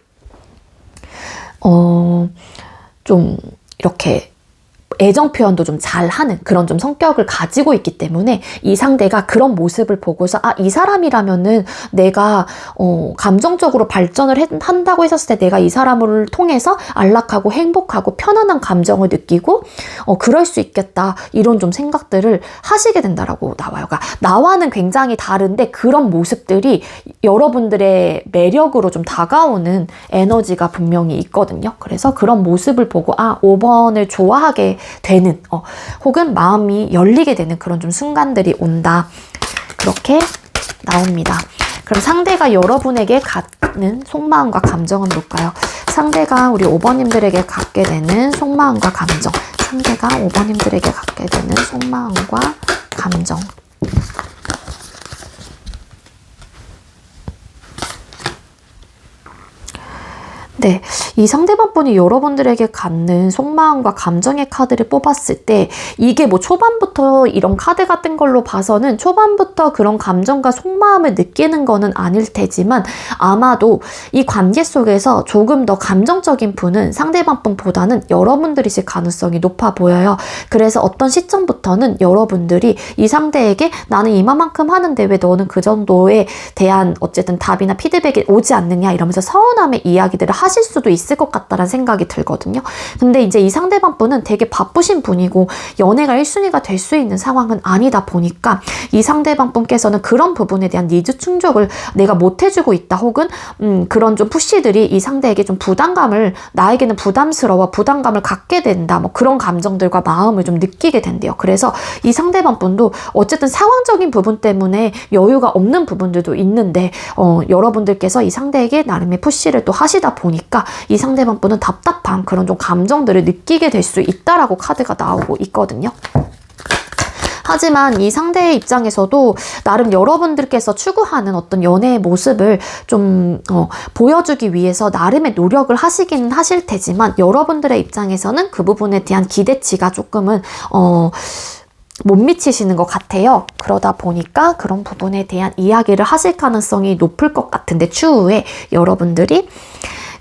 [SPEAKER 1] 좀 이렇게 애정 표현도 좀 잘하는 그런 좀 성격을 가지고 있기 때문에 이 상대가 그런 모습을 보고서 이 사람이라면은 내가 감정적으로 발전을 한다고 했었을 때 내가 이 사람을 통해서 안락하고 행복하고 편안한 감정을 느끼고 그럴 수 있겠다 이런 좀 생각들을 하시게 된다라고 나와요. 그러니까 나와는 굉장히 다른데 그런 모습들이 여러분들의 매력으로 좀 다가오는 에너지가 분명히 있거든요. 그래서 그런 모습을 보고 5번을 좋아하게 되는 혹은 마음이 열리게 되는 그런 좀 순간들이 온다. 그렇게 나옵니다. 그럼 상대가 여러분에게 갖는 속마음과 감정은 뭘까요? 상대가 우리 5번님들에게 갖게 되는 속마음과 감정. 상대가 5번님들에게 갖게 되는 속마음과 감정. 네, 이 상대방분이 여러분들에게 갖는 속마음과 감정의 카드를 뽑았을 때 이게 뭐 초반부터 이런 카드가 뜬 걸로 봐서는 초반부터 그런 감정과 속마음을 느끼는 거는 아닐 테지만 아마도 이 관계 속에서 조금 더 감정적인 분은 상대방분보다는 여러분들이실 가능성이 높아 보여요. 그래서 어떤 시점부터는 여러분들이 이 상대에게 나는 이만큼 하는데 왜 너는 그 정도에 대한 어쨌든 답이나 피드백이 오지 않느냐 이러면서 서운함의 이야기들을 하실 수도 있을 것 같다라는 생각이 들거든요. 근데 이제 이 상대방 분은 되게 바쁘신 분이고 연애가 1순위가 될 수 있는 상황은 아니다 보니까 이 상대방 분께서는 그런 부분에 대한 니즈 충족을 내가 못 해주고 있다 혹은 그런 좀 푸시들이 이 상대에게 좀 부담감을 나에게는 부담스러워 부담감을 갖게 된다 뭐 그런 감정들과 마음을 좀 느끼게 된대요. 그래서 이 상대방 분도 어쨌든 상황적인 부분 때문에 여유가 없는 부분들도 있는데 여러분들께서 이 상대에게 나름의 푸시를 또 하시다 보니까 이 상대방 분은 답답한 그런 좀 감정들을 느끼게 될 수 있다라고 카드가 나오고 있거든요. 하지만 이 상대의 입장에서도 나름 여러분들께서 추구하는 어떤 연애의 모습을 좀 보여주기 위해서 나름의 노력을 하시긴 하실 테지만 여러분들의 입장에서는 그 부분에 대한 기대치가 조금은 못 미치시는 것 같아요. 그러다 보니까 그런 부분에 대한 이야기를 하실 가능성이 높을 것 같은데 추후에 여러분들이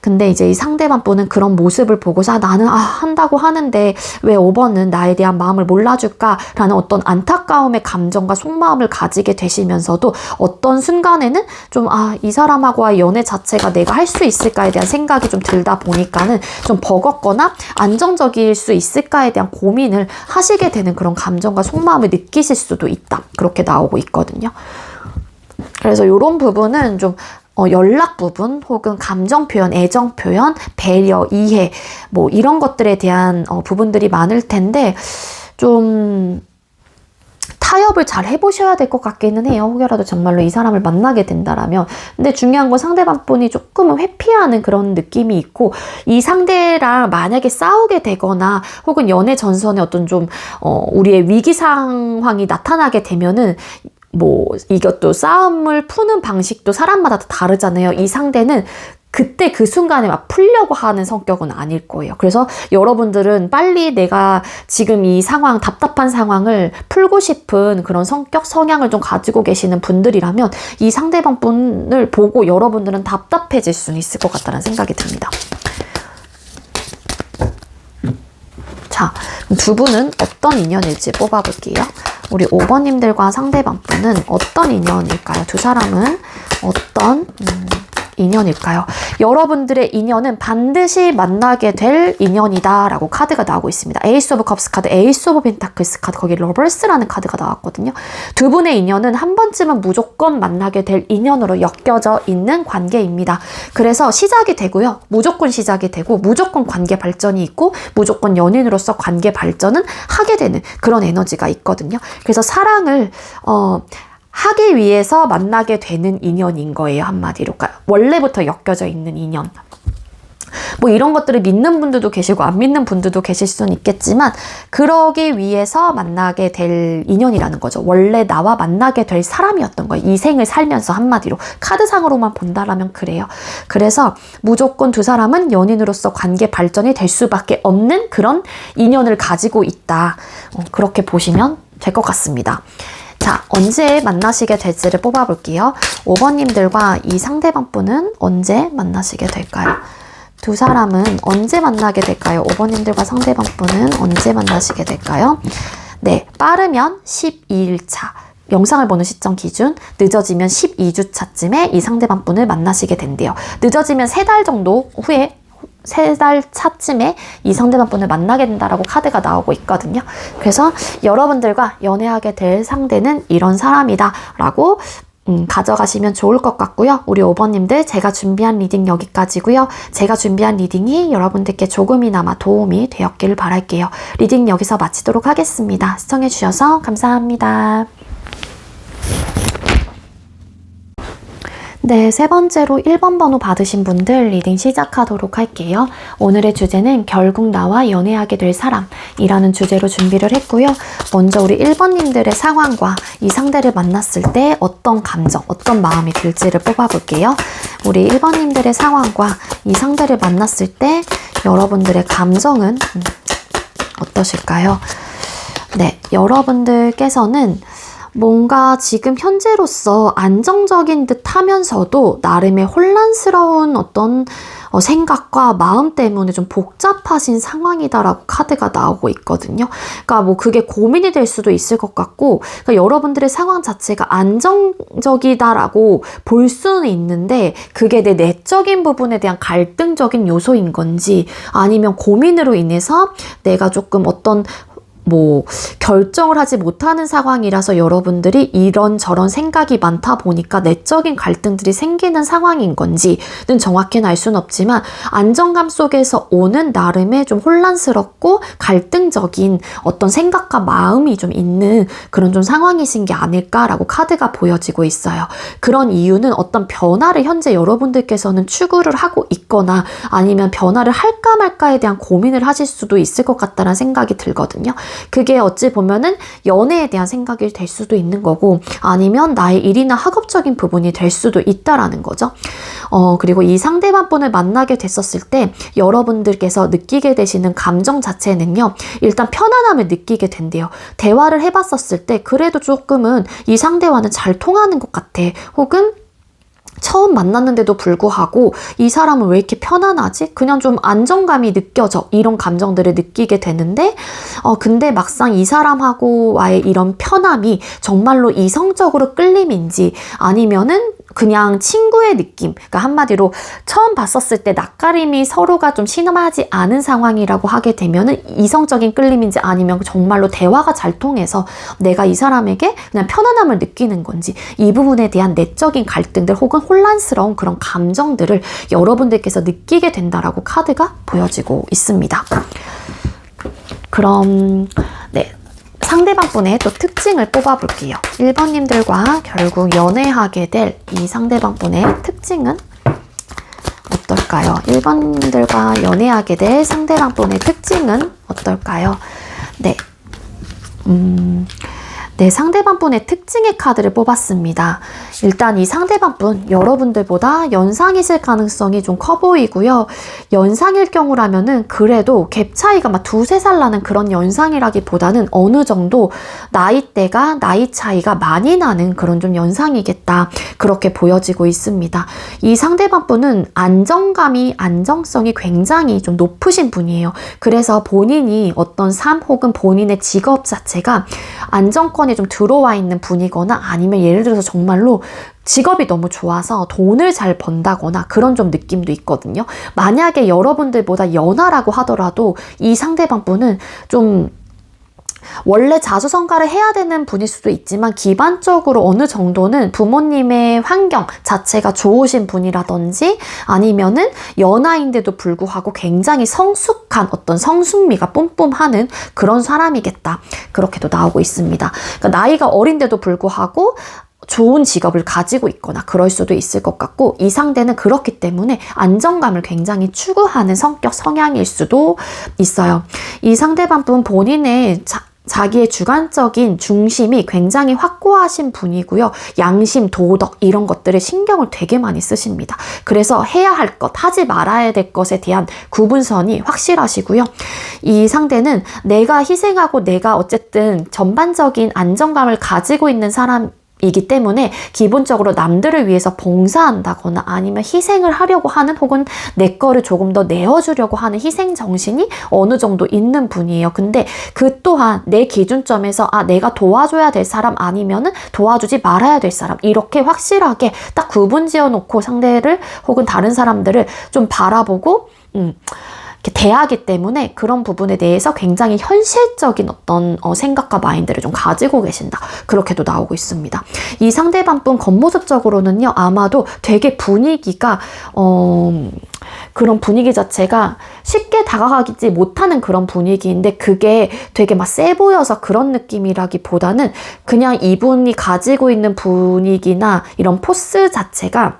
[SPEAKER 1] 근데 이제 이 상대방 분은 그런 모습을 보고서 나는 한다고 하는데 왜 5번은 나에 대한 마음을 몰라줄까라는 어떤 안타까움의 감정과 속마음을 가지게 되시면서도 어떤 순간에는 좀 이 사람하고의 연애 자체가 내가 할 수 있을까에 대한 생각이 좀 들다 보니까는 좀 버겁거나 안정적일 수 있을까에 대한 고민을 하시게 되는 그런 감정과 속마음을 느끼실 수도 있다. 그렇게 나오고 있거든요. 그래서 이런 부분은 좀 연락 부분 혹은 감정 표현, 애정 표현, 배려, 이해 뭐 이런 것들에 대한 부분들이 많을 텐데 좀 타협을 잘 해보셔야 될 것 같기는 해요. 혹여라도 정말로 이 사람을 만나게 된다라면. 근데 중요한 건 상대방 분이 조금은 회피하는 그런 느낌이 있고 이 상대랑 만약에 싸우게 되거나 혹은 연애 전선에 어떤 좀 우리의 위기 상황이 나타나게 되면은 뭐 이것도 싸움을 푸는 방식도 사람마다 다 다르잖아요. 이 상대는 그때 그 순간에 막 풀려고 하는 성격은 아닐 거예요. 그래서 여러분들은 빨리 내가 지금 이 상황, 답답한 상황을 풀고 싶은 그런 성격, 성향을 좀 가지고 계시는 분들이라면 이 상대방 분을 보고 여러분들은 답답해질 수는 있을 것 같다는 생각이 듭니다. 자, 두 분은 어떤 인연일지 뽑아볼게요. 우리 5번님들과 상대방 분은 어떤 인연일까요? 두 사람은 어떤 인연일까요? 여러분들의 인연은 반드시 만나게 될 인연이다 라고 카드가 나오고 있습니다. 에이스 오브 컵스 카드, 에이스 오브 펜타클스 카드, 거기 러버스라는 카드가 나왔거든요. 두 분의 인연은 한 번쯤은 무조건 만나게 될 인연으로 엮여져 있는 관계입니다. 그래서 시작이 되고요. 무조건 시작이 되고 무조건 관계 발전이 있고 무조건 연인으로서 관계 발전은 하게 되는 그런 에너지가 있거든요. 그래서 사랑을 하기 위해서 만나게 되는 인연인 거예요. 한마디로. 원래부터 엮여져 있는 인연. 뭐 이런 것들을 믿는 분들도 계시고 안 믿는 분들도 계실 수는 있겠지만 그러기 위해서 만나게 될 인연이라는 거죠. 원래 나와 만나게 될 사람이었던 거예요. 이 생을 살면서 한마디로. 카드상으로만 본다라면 그래요. 그래서 무조건 두 사람은 연인으로서 관계 발전이 될 수밖에 없는 그런 인연을 가지고 있다. 그렇게 보시면 될 것 같습니다. 자, 언제 만나시게 될지를 뽑아볼게요. 5번님들과 이 상대방 분은 언제 만나시게 될까요? 두 사람은 언제 만나게 될까요? 5번님들과 상대방 분은 언제 만나시게 될까요? 네, 빠르면 12일차. 영상을 보는 시점 기준, 늦어지면 12주차쯤에 이 상대방 분을 만나시게 된대요. 늦어지면 3달 정도 후에 3달 차쯤에 이 상대방 분을 만나게 된다라고 카드가 나오고 있거든요. 그래서 여러분들과 연애하게 될 상대는 이런 사람이다 라고 가져가시면 좋을 것 같고요. 우리 5번님들 제가 준비한 리딩 여기까지고요. 제가 준비한 리딩이 여러분들께 조금이나마 도움이 되었기를 바랄게요. 리딩 여기서 마치도록 하겠습니다. 시청해주셔서 감사합니다. 네, 세 번째로 1번 번호 받으신 분들 리딩 시작하도록 할게요. 오늘의 주제는 결국 나와 연애하게 될 사람이라는 주제로 준비를 했고요. 먼저 우리 1번님들의 상황과 이 상대를 만났을 때 어떤 감정, 어떤 마음이 들지를 뽑아볼게요. 우리 1번님들의 상황과 이 상대를 만났을 때 여러분들의 감정은 어떠실까요? 네, 여러분들께서는 뭔가 지금 현재로서 안정적인 듯 하면서도 나름의 혼란스러운 어떤 생각과 마음 때문에 좀 복잡하신 상황이다라고 카드가 나오고 있거든요. 그러니까 뭐 그게 고민이 될 수도 있을 것 같고, 그러니까 여러분들의 상황 자체가 안정적이다라고 볼 수는 있는데 그게 내 내적인 부분에 대한 갈등적인 요소인 건지 아니면 고민으로 인해서 내가 조금 어떤 결정을 하지 못하는 상황이라서 여러분들이 이런저런 생각이 많다 보니까 내적인 갈등들이 생기는 상황인 건지는 정확히는 알 수는 없지만 안정감 속에서 오는 나름의 좀 혼란스럽고 갈등적인 어떤 생각과 마음이 좀 있는 그런 좀 상황이신 게 아닐까라고 카드가 보여지고 있어요. 그런 이유는 어떤 변화를 현재 여러분들께서는 추구를 하고 있거나 아니면 변화를 할까 말까에 대한 고민을 하실 수도 있을 것 같다는 생각이 들거든요. 그게 어찌 보면은 연애에 대한 생각이 될 수도 있는 거고 아니면 나의 일이나 학업적인 부분이 될 수도 있다라는 거죠. 그리고 이 상대방 분을 만나게 됐었을 때 여러분들께서 느끼게 되시는 감정 자체는요. 일단 편안함을 느끼게 된대요. 대화를 해봤었을 때 그래도 조금은 이 상대와는 잘 통하는 것 같아. 혹은 처음 만났는데도 불구하고 이 사람은 왜 이렇게 편안하지? 그냥 좀 안정감이 느껴져. 이런 감정들을 느끼게 되는데 근데 막상 이 사람하고와의 이런 편함이 정말로 이성적으로 끌림인지 아니면은 그냥 친구의 느낌, 그러니까 한마디로 처음 봤었을 때 낯가림이 서로가 좀 심하지 않은 상황이라고 하게 되면은 이성적인 끌림인지 아니면 정말로 대화가 잘 통해서 내가 이 사람에게 그냥 편안함을 느끼는 건지 이 부분에 대한 내적인 갈등들 혹은 혼란스러운 그런 감정들을 여러분들께서 느끼게 된다라고 카드가 보여지고 있습니다. 그럼 네. 상대방 분의 또 특징을 뽑아볼게요. 1번님들과 결국 연애하게 될 이 상대방 분의 특징은 어떨까요? 1번님들과 연애하게 될 상대방 분의 특징은 어떨까요? 네. 네, 상대방 분의 특징의 카드를 뽑았습니다. 일단 이 상대방 분 여러분들보다 연상이실 가능성이 좀 커 보이고요. 연상일 경우라면은 그래도 갭 차이가 막 두세 살 나는 그런 연상이라기보다는 어느 정도 나이대가 나이 차이가 많이 나는 그런 좀 연상이겠다. 그렇게 보여지고 있습니다. 이 상대방 분은 안정성이 굉장히 좀 높으신 분이에요. 그래서 본인이 어떤 삶 혹은 본인의 직업 자체가 안정권이 좀 들어와 있는 분이거나 아니면 예를 들어서 정말로 직업이 너무 좋아서 돈을 잘 번다거나 그런 좀 느낌도 있거든요. 만약에 여러분들보다 연하라고 하더라도 이 상대방 분은 좀 원래 자수성가를 해야 되는 분일 수도 있지만 기반적으로 어느 정도는 부모님의 환경 자체가 좋으신 분이라든지 아니면은 연하인데도 불구하고 굉장히 성숙한 어떤 성숙미가 뿜뿜하는 그런 사람이겠다. 그렇게도 나오고 있습니다. 그러니까 나이가 어린데도 불구하고 좋은 직업을 가지고 있거나 그럴 수도 있을 것 같고 이 상대는 그렇기 때문에 안정감을 굉장히 추구하는 성향일 수도 있어요. 이 상대방 분 본인의 자기의 주관적인 중심이 굉장히 확고하신 분이고요. 양심, 도덕 이런 것들에 신경을 되게 많이 쓰십니다. 그래서 해야 할 것, 하지 말아야 될 것에 대한 구분선이 확실하시고요. 이 상대는 내가 희생하고 내가 어쨌든 전반적인 안정감을 가지고 있는 사람이기 때문에 기본적으로 남들을 위해서 봉사한다거나 아니면 희생을 하려고 하는 혹은 내 거를 조금 더 내어주려고 하는 희생 정신이 어느 정도 있는 분이에요. 근데 그 또한 내 기준점에서 내가 도와줘야 될 사람 아니면은 도와주지 말아야 될 사람 이렇게 확실하게 딱 구분 지어 놓고 상대를 혹은 다른 사람들을 좀 바라보고 이렇게 대하기 때문에 그런 부분에 대해서 굉장히 현실적인 어떤 생각과 마인드를 좀 가지고 계신다. 그렇게도 나오고 있습니다. 이 상대방 분 겉모습적으로는요. 아마도 되게 분위기가 그런 분위기 자체가 쉽게 다가가지 못하는 그런 분위기인데 그게 되게 막 세 보여서 그런 느낌이라기보다는 그냥 이분이 가지고 있는 분위기나 이런 포스 자체가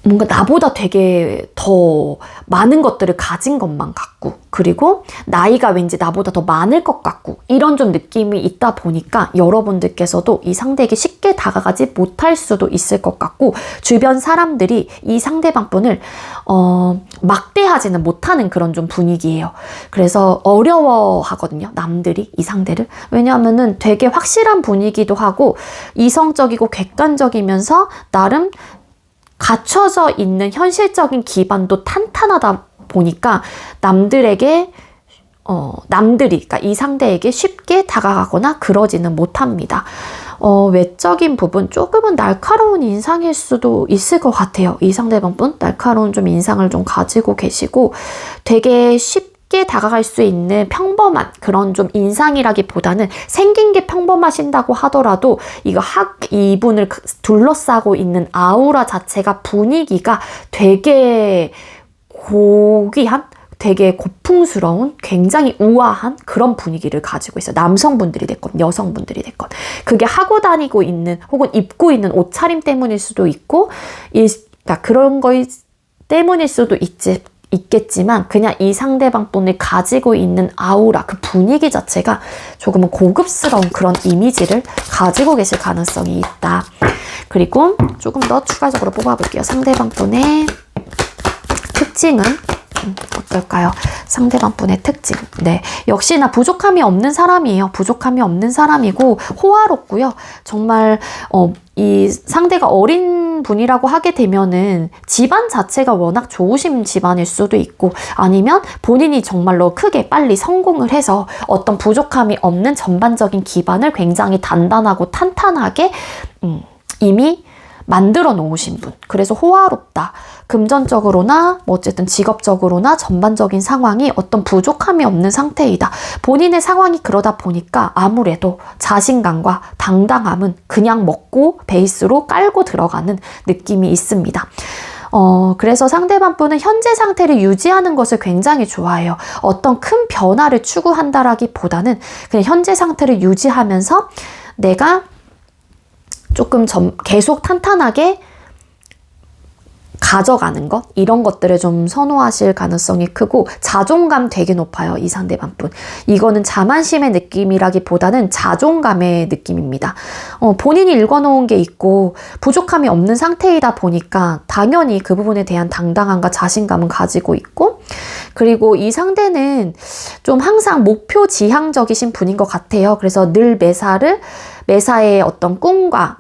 [SPEAKER 1] 뭔가 나보다 되게 더 많은 것들을 가진 것만 같고, 그리고 나이가 왠지 나보다 더 많을 것 같고, 이런 좀 느낌이 있다 보니까 여러분들께서도 이 상대에게 쉽게 다가가지 못할 수도 있을 것 같고, 주변 사람들이 이 상대방분을 막대하지는 못하는 그런 좀 분위기예요. 그래서 어려워하거든요, 남들이 이 상대를. 왜냐하면은 되게 확실한 분위기도 하고 이성적이고 객관적이면서 나름 갖춰져 있는 현실적인 기반도 탄탄하다 보니까 남들이, 그러니까 이 상대에게 쉽게 다가가거나 그러지는 못합니다. 외적인 부분 조금은 날카로운 인상일 수도 있을 것 같아요. 이 상대방분 날카로운 좀 인상을 좀 가지고 계시고 되게 쉽게 다가갈 수 있는 평범한 그런 좀 인상이라기보다는 생긴 게 평범하신다고 하더라도 이분을 둘러싸고 있는 아우라 자체가 분위기가 되게 고귀한, 되게 고풍스러운, 굉장히 우아한 그런 분위기를 가지고 있어요. 남성분들이 됐건 여성분들이 됐건. 그게 하고 다니고 있는 혹은 입고 있는 옷차림 때문일 수도 있고 그러니까 그런 거 때문일 수도 있겠지만 그냥 이 상대방 분이 가지고 있는 아우라, 그 분위기 자체가 조금은 고급스러운 그런 이미지를 가지고 계실 가능성이 있다. 그리고 조금 더 추가적으로 뽑아볼게요. 상대방 분의 특징은 어떨까요? 상대방 분의 특징. 네, 역시나 부족함이 없는 사람이에요. 부족함이 없는 사람이고 호화롭고요. 정말 이 상대가 어린 분이라고 하게 되면은 집안 자체가 워낙 좋으신 집안일 수도 있고, 아니면 본인이 정말로 크게 빨리 성공을 해서 어떤 부족함이 없는 전반적인 기반을 굉장히 단단하고 탄탄하게 이미 만들어 놓으신 분. 그래서 호화롭다. 금전적으로나 뭐 어쨌든 직업적으로나 전반적인 상황이 어떤 부족함이 없는 상태이다. 본인의 상황이 그러다 보니까 아무래도 자신감과 당당함은 그냥 먹고 베이스로 깔고 들어가는 느낌이 있습니다. 그래서 상대방 분은 현재 상태를 유지하는 것을 굉장히 좋아해요. 어떤 큰 변화를 추구한다라기보다는 그냥 현재 상태를 유지하면서 내가 조금 계속 탄탄하게 가져가는 것, 이런 것들을 좀 선호하실 가능성이 크고 자존감 되게 높아요. 이 상대방 분. 이거는 자만심의 느낌이라기보다는 자존감의 느낌입니다. 본인이 읽어놓은 게 있고 부족함이 없는 상태이다 보니까 당연히 그 부분에 대한 당당함과 자신감은 가지고 있고, 그리고 이 상대는 좀 항상 목표 지향적이신 분인 것 같아요. 그래서 늘 매사에 어떤 꿈과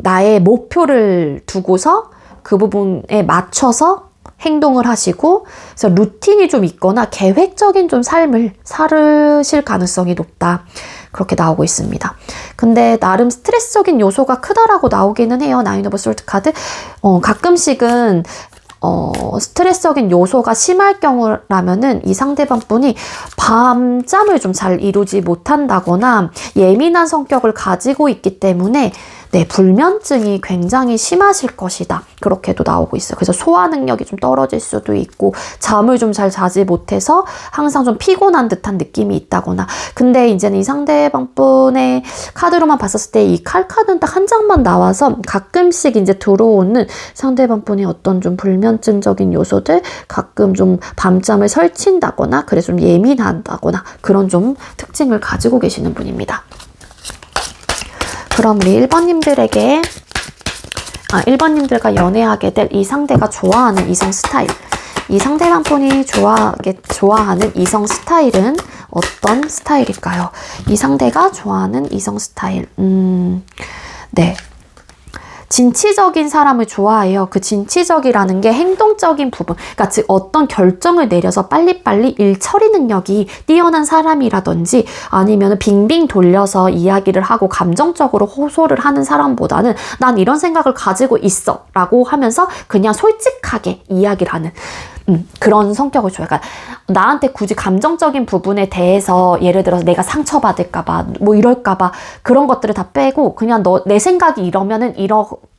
[SPEAKER 1] 나의 목표를 두고서 그 부분에 맞춰서 행동을 하시고, 그래서 루틴이 좀 있거나 계획적인 좀 삶을 살으실 가능성이 높다. 그렇게 나오고 있습니다. 근데 나름 스트레스적인 요소가 크다라고 나오기는 해요. 나인 오브 솔트 카드. 가끔씩은 스트레스적인 요소가 심할 경우라면은 이 상대방 분이 밤잠을 좀 잘 이루지 못한다거나 예민한 성격을 가지고 있기 때문에 불면증이 굉장히 심하실 것이다. 그렇게도 나오고 있어요. 그래서 소화 능력이 좀 떨어질 수도 있고 잠을 좀 잘 자지 못해서 항상 좀 피곤한 듯한 느낌이 있다거나. 근데 이제는 이 상대방 분의 카드로만 봤었을 때 이 칼카드는 딱 한 장만 나와서 가끔씩 이제 들어오는 상대방 분의 어떤 좀 불면증적인 요소들, 가끔 좀 밤잠을 설친다거나 그래서 좀 예민하다거나 그런 좀 특징을 가지고 계시는 분입니다. 그럼 우리 1번님들과 연애하게 될 이 상대가 좋아하는 이성 스타일. 이 상대방 분이 좋아하는 이성 스타일은 어떤 스타일일까요? 이 상대가 좋아하는 이성 스타일. 네. 진취적인 사람을 좋아해요. 그 진취적이라는 게 행동적인 부분, 그러니까 즉 어떤 결정을 내려서 빨리빨리 일 처리 능력이 뛰어난 사람이라든지 아니면 빙빙 돌려서 이야기를 하고 감정적으로 호소를 하는 사람보다는 난 이런 생각을 가지고 있어 라고 하면서 그냥 솔직하게 이야기를 하는 그런 성격을 좋아해요. 그러니까 나한테 굳이 감정적인 부분에 대해서 예를 들어서 내가 상처받을까봐 뭐 이럴까봐 그런 것들을 다 빼고 그냥 내 생각이 이러면은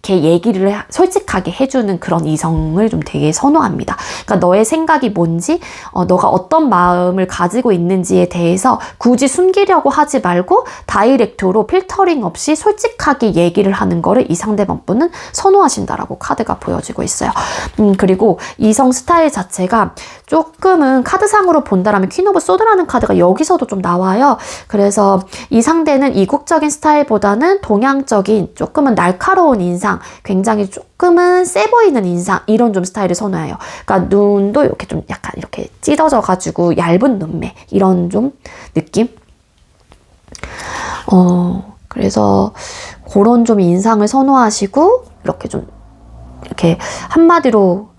[SPEAKER 1] 이렇게 얘기를 솔직하게 해주는 그런 이성을 좀 되게 선호합니다. 그러니까 너의 생각이 뭔지, 너가 어떤 마음을 가지고 있는지에 대해서 굳이 숨기려고 하지 말고 다이렉트로 필터링 없이 솔직하게 얘기를 하는 거를 이 상대방 분은 선호하신다라고 카드가 보여지고 있어요. 그리고 이성 스타일 자체가 조금은 카드상으로 본다라면 퀸 오브 소드라는 카드가 여기서도 좀 나와요. 그래서 이 상대는 이국적인 스타일보다는 동양적인 조금은 날카로운 인상, 굉장히 조금은 세 보이는 인상, 이런 좀 스타일을 선호해요. 그러니까 눈도 이렇게 좀 약간 이렇게 찢어져가지고 얇은 눈매, 이런 좀 느낌? 그래서 그런 좀 인상을 선호하시고, 이렇게 좀 이렇게 한마디로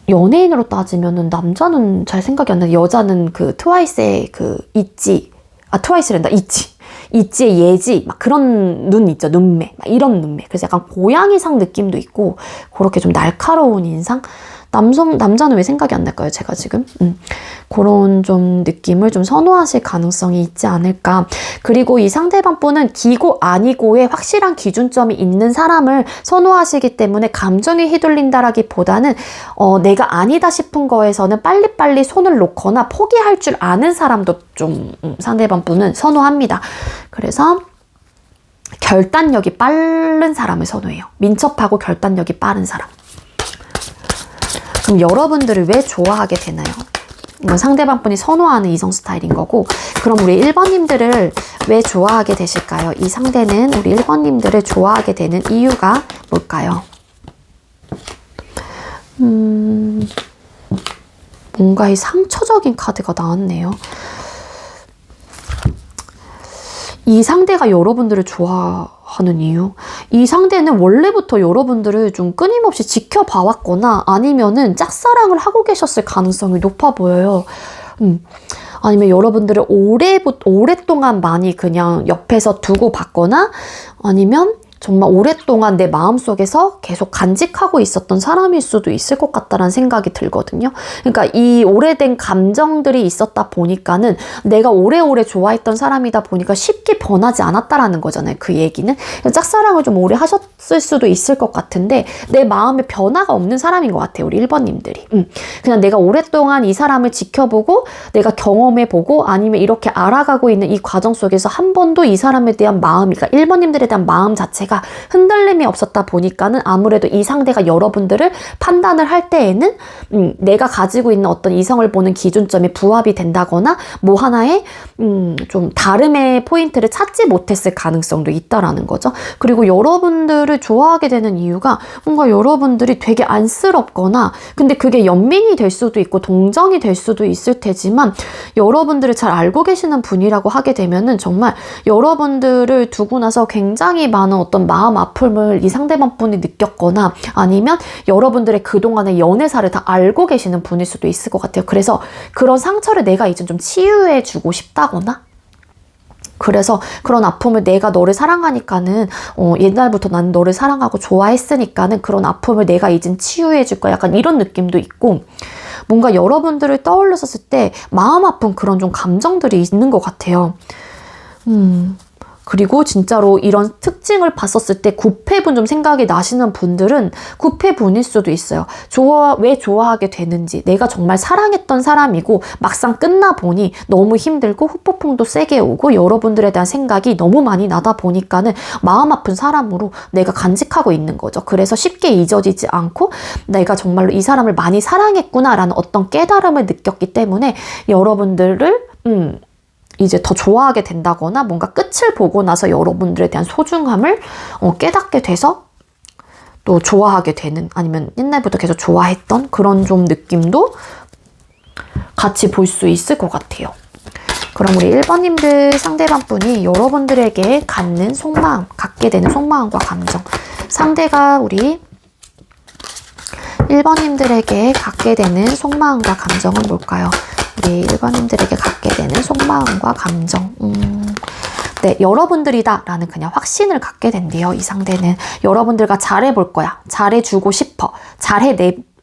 [SPEAKER 1] 연예인으로 따지면은 남자는 잘 생각이 안 나는데 여자는 그 트와이스의 그 트와이스란다. 있지의 예지, 막 그런 눈 있죠. 눈매, 막 이런 눈매. 그래서 약간 고양이상 느낌도 있고, 그렇게 좀 날카로운 인상? 남자는 왜 생각이 안 날까요? 제가 지금? 그런 좀 느낌을 좀 선호하실 가능성이 있지 않을까. 그리고 이 상대방 분은 기고 아니고의 확실한 기준점이 있는 사람을 선호하시기 때문에 감정에 휘둘린다라기보다는 내가 아니다 싶은 거에서는 빨리빨리 손을 놓거나 포기할 줄 아는 사람도 좀 상대방 분은 선호합니다. 그래서 결단력이 빠른 사람을 선호해요. 민첩하고 결단력이 빠른 사람. 그럼 여러분들을 왜 좋아하게 되나요? 이건 상대방 분이 선호하는 이성 스타일인 거고, 그럼 우리 1번님들을 왜 좋아하게 되실까요? 이 상대는 우리 1번님들을 좋아하게 되는 이유가 뭘까요? 뭔가 이 상처적인 카드가 나왔네요. 이 상대가 여러분들을 좋아하는 이유? 이 상대는 원래부터 여러분들을 좀 끊임없이 지켜봐왔거나 아니면은 짝사랑을 하고 계셨을 가능성이 높아 보여요. 아니면 여러분들을 오랫동안 많이 그냥 옆에서 두고 봤거나 아니면 정말 오랫동안 내 마음속에서 계속 간직하고 있었던 사람일 수도 있을 것 같다는 생각이 들거든요. 그러니까 이 오래된 감정들이 있었다 보니까는 내가 오래오래 좋아했던 사람이다 보니까 쉽게 변하지 않았다라는 거잖아요. 그 얘기는. 짝사랑을 좀 오래 하셨을 수도 있을 것 같은데 내 마음에 변화가 없는 사람인 것 같아요. 우리 1번님들이. 그냥 내가 오랫동안 이 사람을 지켜보고 내가 경험해보고 아니면 이렇게 알아가고 있는 이 과정 속에서 한 번도 이 사람에 대한 마음, 그러니까 1번님들에 대한 마음 자체가 흔들림이 없었다 보니까는 아무래도 이 상대가 여러분들을 판단을 할 때에는 내가 가지고 있는 어떤 이성을 보는 기준점이 부합이 된다거나 뭐 하나의 좀 다름의 포인트를 찾지 못했을 가능성도 있다라는 거죠. 그리고 여러분들을 좋아하게 되는 이유가 뭔가 여러분들이 되게 안쓰럽거나 근데 그게 연민이 될 수도 있고 동정이 될 수도 있을 테지만 여러분들을 잘 알고 계시는 분이라고 하게 되면은 정말 여러분들을 두고 나서 굉장히 많은 어떤 마음 아픔을 이 상대방 분이 느꼈거나 아니면 여러분들의 그동안의 연애사를 다 알고 계시는 분일 수도 있을 것 같아요. 그래서 그런 상처를 내가 이제 좀 치유해주고 싶다거나 그래서 그런 아픔을 내가 너를 사랑하니까는 옛날부터 나는 너를 사랑하고 좋아했으니까는 그런 아픔을 내가 이젠 치유해줄 거야. 약간 이런 느낌도 있고 뭔가 여러분들을 떠올렸었을 때 마음 아픈 그런 좀 감정들이 있는 것 같아요. 그리고 진짜로 이런 특징을 봤었을 때 구패분 좀 생각이 나시는 분들은 구패분일 수도 있어요. 왜 좋아하게 되는지 내가 정말 사랑했던 사람이고 막상 끝나보니 너무 힘들고 후폭풍도 세게 오고 여러분들에 대한 생각이 너무 많이 나다 보니까는 마음 아픈 사람으로 내가 간직하고 있는 거죠. 그래서 쉽게 잊어지지 않고 내가 정말로 이 사람을 많이 사랑했구나라는 어떤 깨달음을 느꼈기 때문에 여러분들을 이제 더 좋아하게 된다거나 뭔가 끝을 보고 나서 여러분들에 대한 소중함을 깨닫게 돼서 또 좋아하게 되는 아니면 옛날부터 계속 좋아했던 그런 좀 느낌도 같이 볼 수 있을 것 같아요. 그럼 우리 1번님들 상대방 분이 여러분들에게 갖게 되는 속마음과 감정 상대가 우리 1번님들에게 갖게 되는 속마음과 감정은 뭘까요? 우리 1번님들에게 갖게 되는 속마음과 감정. 네, 여러분들이다 라는 그냥 확신을 갖게 된대요. 이 상대는 여러분들과 잘해볼 거야. 잘해주고 싶어.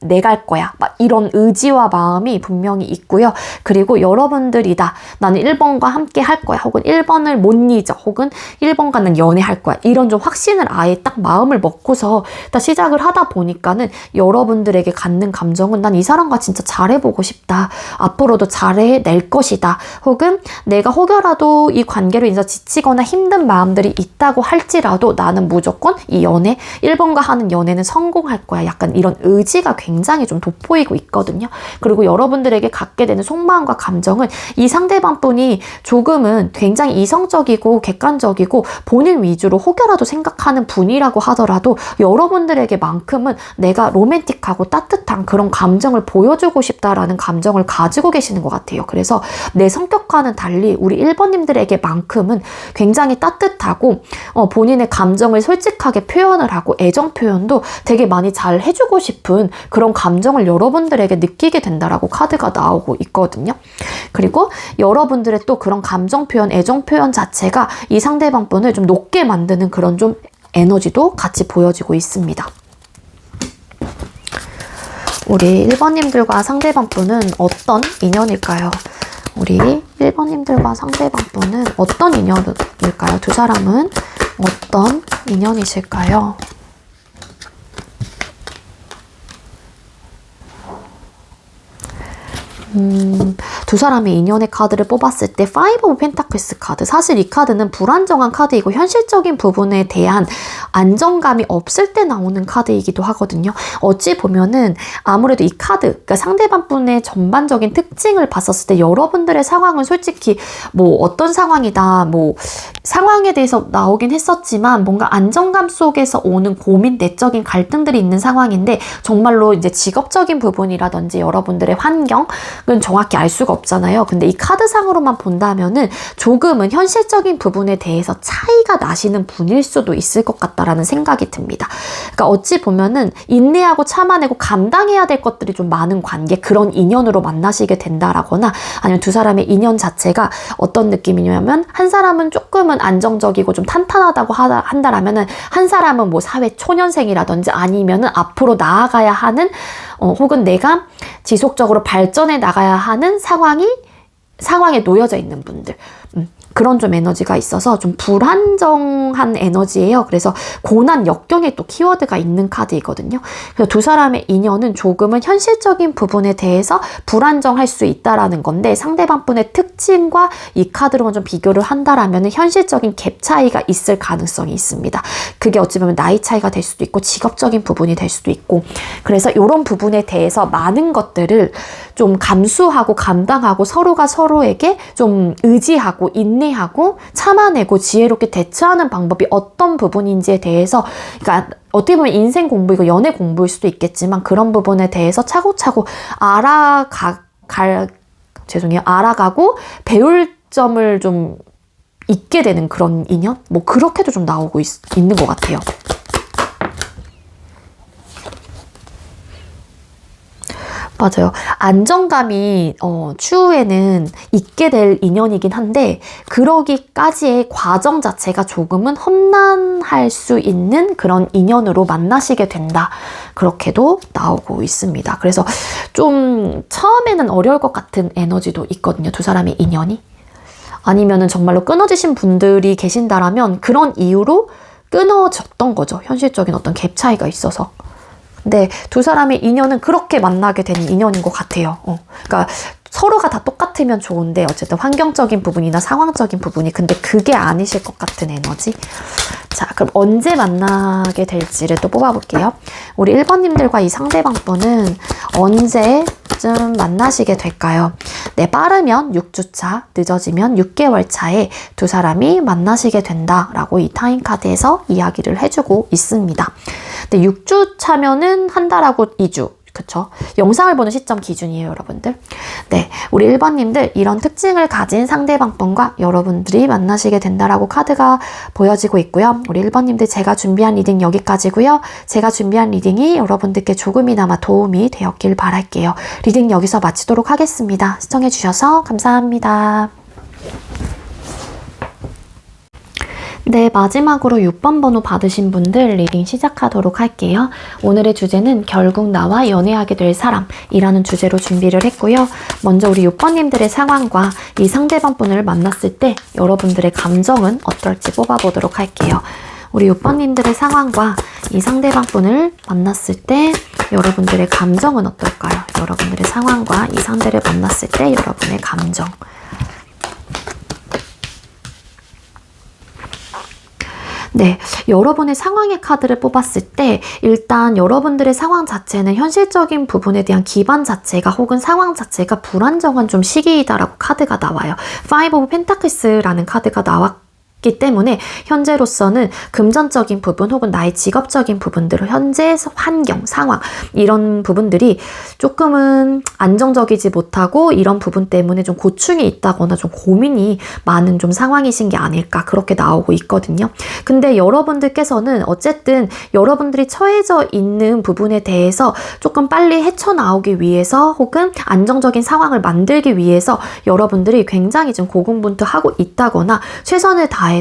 [SPEAKER 1] 내 갈 거야. 막 이런 의지와 마음이 분명히 있고요. 그리고 여러분들이다. 나는 1번과 함께 할 거야. 혹은 1번을 못 잊어. 혹은 1번과 난 연애할 거야. 이런 좀 확신을 아예 딱 마음을 먹고서 딱 시작을 하다 보니까는 여러분들에게 갖는 감정은 난 이 사람과 진짜 잘해보고 싶다. 앞으로도 잘해낼 것이다. 혹은 내가 혹여라도 이 관계로 인해서 지치거나 힘든 마음들이 있다고 할지라도 나는 무조건 이 연애, 1번과 하는 연애는 성공할 거야. 약간 이런 의지가 굉장히 좀 돋보이고 있거든요. 그리고 여러분들에게 갖게 되는 속마음과 감정은 이 상대방 분이 조금은 굉장히 이성적이고 객관적이고 본인 위주로 혹여라도 생각하는 분이라고 하더라도 여러분들에게만큼은 내가 로맨틱하고 따뜻한 그런 감정을 보여주고 싶다라는 감정을 가지고 계시는 것 같아요. 그래서 내 성격과는 달리 우리 1번님들에게만큼은 굉장히 따뜻하고 본인의 감정을 솔직하게 표현을 하고 애정 표현도 되게 많이 잘 해주고 싶은 그런 감정을 여러분들에게 느끼게 된다라고 카드가 나오고 있거든요. 그리고 여러분들의 또 그런 감정 표현, 애정 표현 자체가 이 상대방 분을 좀 높게 만드는 그런 좀 에너지도 같이 보여지고 있습니다. 우리 1번님들과 상대방 분은 어떤 인연일까요? 우리 1번님들과 상대방 분은 어떤 인연일까요? 두 사람은 어떤 인연이실까요? 두 사람의 인연의 카드를 뽑았을 때 파이브 오브 펜타클스 카드, 사실 이 카드는 불안정한 카드이고 현실적인 부분에 대한 안정감이 없을 때 나오는 카드이기도 하거든요. 어찌 보면은 아무래도 이 카드, 그러니까 상대방 분의 전반적인 특징을 봤었을 때 여러분들의 상황은 솔직히 뭐 어떤 상황이다, 뭐 상황에 대해서 나오긴 했었지만 뭔가 안정감 속에서 오는 고민, 내적인 갈등들이 있는 상황인데 정말로 이제 직업적인 부분이라든지 여러분들의 환경은 정확히 알 수가 없잖아요. 근데 이 카드상으로만 본다면은 조금은 현실적인 부분에 대해서 차이가 나시는 분일 수도 있을 것 같다라는 생각이 듭니다. 그러니까 어찌 보면은 인내하고 참아내고 감당해야 될 것들이 좀 많은 관계, 그런 인연으로 만나시게 된다라거나 아니면 두 사람의 인연 자체가 어떤 느낌이냐면 한 사람은 조금은 안정적이고 좀 탄탄하다고 한다라면은 한 사람은 뭐 사회 초년생이라든지 아니면은 앞으로 나아가야 하는 혹은 내가 지속적으로 발전해 나가야 하는 상황에 놓여져 있는 분들. 그런 좀 에너지가 있어서 좀 불안정한 에너지예요. 그래서 고난, 역경에 또 키워드가 있는 카드이거든요. 그래서 두 사람의 인연은 조금은 현실적인 부분에 대해서 불안정할 수 있다라는 건데 상대방 분의 특징과 이 카드로만 좀 비교를 한다라면 현실적인 갭 차이가 있을 가능성이 있습니다. 그게 어찌 보면 나이 차이가 될 수도 있고 직업적인 부분이 될 수도 있고 그래서 이런 부분에 대해서 많은 것들을 좀 감수하고 감당하고 서로가 서로에게 좀 의지하고 인내하고 참아내고 지혜롭게 대처하는 방법이 어떤 부분인지에 대해서 그러니까 어떻게 보면 인생 공부이고 연애 공부일 수도 있겠지만 그런 부분에 대해서 차곡차곡 알아가고 배울 점을 좀 있게 되는 그런 인연? 뭐 그렇게도 좀 나오고 있는 것 같아요. 맞아요. 안정감이 추후에는 있게 될 인연이긴 한데 그러기까지의 과정 자체가 조금은 험난할 수 있는 그런 인연으로 만나시게 된다. 그렇게도 나오고 있습니다. 그래서 좀 처음에는 어려울 것 같은 에너지도 있거든요. 두 사람의 인연이. 아니면은 정말로 끊어지신 분들이 계신다라면 그런 이유로 끊어졌던 거죠. 현실적인 어떤 갭 차이가 있어서. 근데 두 사람의 인연은 그렇게 만나게 된 인연인 것 같아요. 그러니까 서로가 다 똑같으면 좋은데 어쨌든 환경적인 부분이나 상황적인 부분이 근데 그게 아니실 것 같은 에너지. 자, 그럼 언제 만나게 될지를 또 뽑아볼게요. 우리 1번님들과 이 상대방 분은 언제쯤 만나시게 될까요? 네, 빠르면 6주차, 늦어지면 6개월 차에 두 사람이 만나시게 된다라고 이 타임카드에서 이야기를 해주고 있습니다. 근데 6주 차면은 한 달하고 2주. 그쵸? 영상을 보는 시점 기준이에요, 여러분들. 네, 우리 1번님들 이런 특징을 가진 상대방분과 여러분들이 만나시게 된다라고 카드가 보여지고 있고요. 우리 1번님들 제가 준비한 리딩 여기까지고요. 제가 준비한 리딩이 여러분들께 조금이나마 도움이 되었길 바랄게요. 리딩 여기서 마치도록 하겠습니다. 시청해주셔서 감사합니다. 네, 마지막으로 6번 번호 받으신 분들 리딩 시작하도록 할게요. 오늘의 주제는 결국 나와 연애하게 될 사람이라는 주제로 준비를 했고요. 먼저 우리 6번님들의 상황과 이 상대방 분을 만났을 때 여러분들의 감정은 어떨지 뽑아보도록 할게요. 우리 6번님들의 상황과 이 상대방 분을 만났을 때 여러분들의 감정은 어떨까요? 여러분들의 상황과 이 상대를 만났을 때 여러분의 감정. 네, 여러분의 상황의 카드를 뽑았을 때 일단 여러분들의 상황 자체는 현실적인 부분에 대한 기반 자체가 혹은 상황 자체가 불안정한 좀 시기이다라고 카드가 나와요. Five of Pentakles라는 카드가 나왔기 때문에 현재로서는 금전적인 부분 혹은 나의 직업적인 부분들, 현재 환경, 상황 이런 부분들이 조금은 안정적이지 못하고 이런 부분 때문에 좀 고충이 있다거나 좀 고민이 많은 좀 상황이신 게 아닐까 그렇게 나오고 있거든요. 근데 여러분들께서는 어쨌든 여러분들이 처해져 있는 부분에 대해서 조금 빨리 헤쳐나오기 위해서 혹은 안정적인 상황을 만들기 위해서 여러분들이 굉장히 좀 고군분투하고 있다거나 최선을 다해서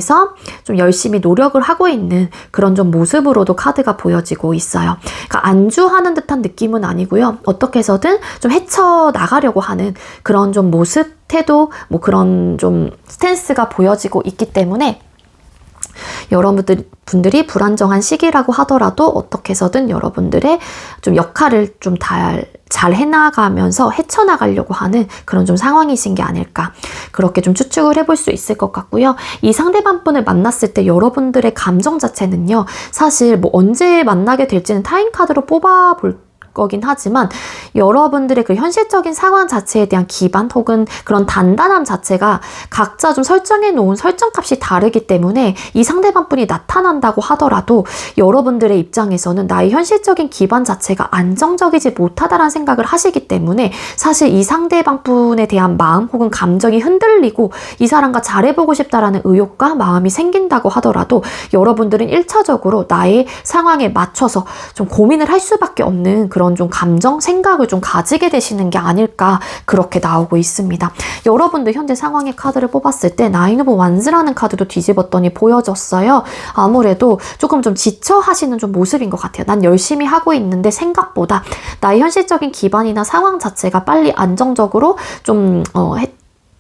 [SPEAKER 1] 좀 열심히 노력을 하고 있는 그런 좀 모습으로도 카드가 보여지고 있어요. 그러니까 안주하는 듯한 느낌은 아니고요. 어떻게 해서든 좀 헤쳐나가려고 하는 그런 좀 모습, 태도, 뭐 그런 좀 스탠스가 보여지고 있기 때문에 여러분들이 불안정한 시기라고 하더라도 어떻게 해서든 여러분들의 좀 역할을 좀 잘 해나가면서 헤쳐나가려고 하는 그런 좀 상황이신 게 아닐까 그렇게 좀 추측을 해볼 수 있을 것 같고요. 이 상대방 분을 만났을 때 여러분들의 감정 자체는요. 사실 뭐 언제 만나게 될지는 타임 카드로 뽑아볼 거긴 하지만 여러분들의 그 현실적인 상황 자체에 대한 기반 혹은 그런 단단함 자체가 각자 좀 설정해 놓은 설정값이 다르기 때문에 이 상대방 분이 나타난다고 하더라도 여러분들의 입장에서는 나의 현실적인 기반 자체가 안정적이지 못하다라는 생각을 하시기 때문에 사실 이 상대방 분에 대한 마음 혹은 감정이 흔들리고 이 사람과 잘해보고 싶다라는 의욕과 마음이 생긴다고 하더라도 여러분들은 1차적으로 나의 상황에 맞춰서 좀 고민을 할 수밖에 없는 그런 좀 감정, 생각을 좀 가지게 되시는 게 아닐까 그렇게 나오고 있습니다. 여러분들 현재 상황의 카드를 뽑았을 때 나인 오브 완스라는 카드도 뒤집었더니 보여졌어요. 아무래도 조금 좀 지쳐 하시는 좀 모습인 것 같아요. 난 열심히 하고 있는데 생각보다 나의 현실적인 기반이나 상황 자체가 빨리 안정적으로 좀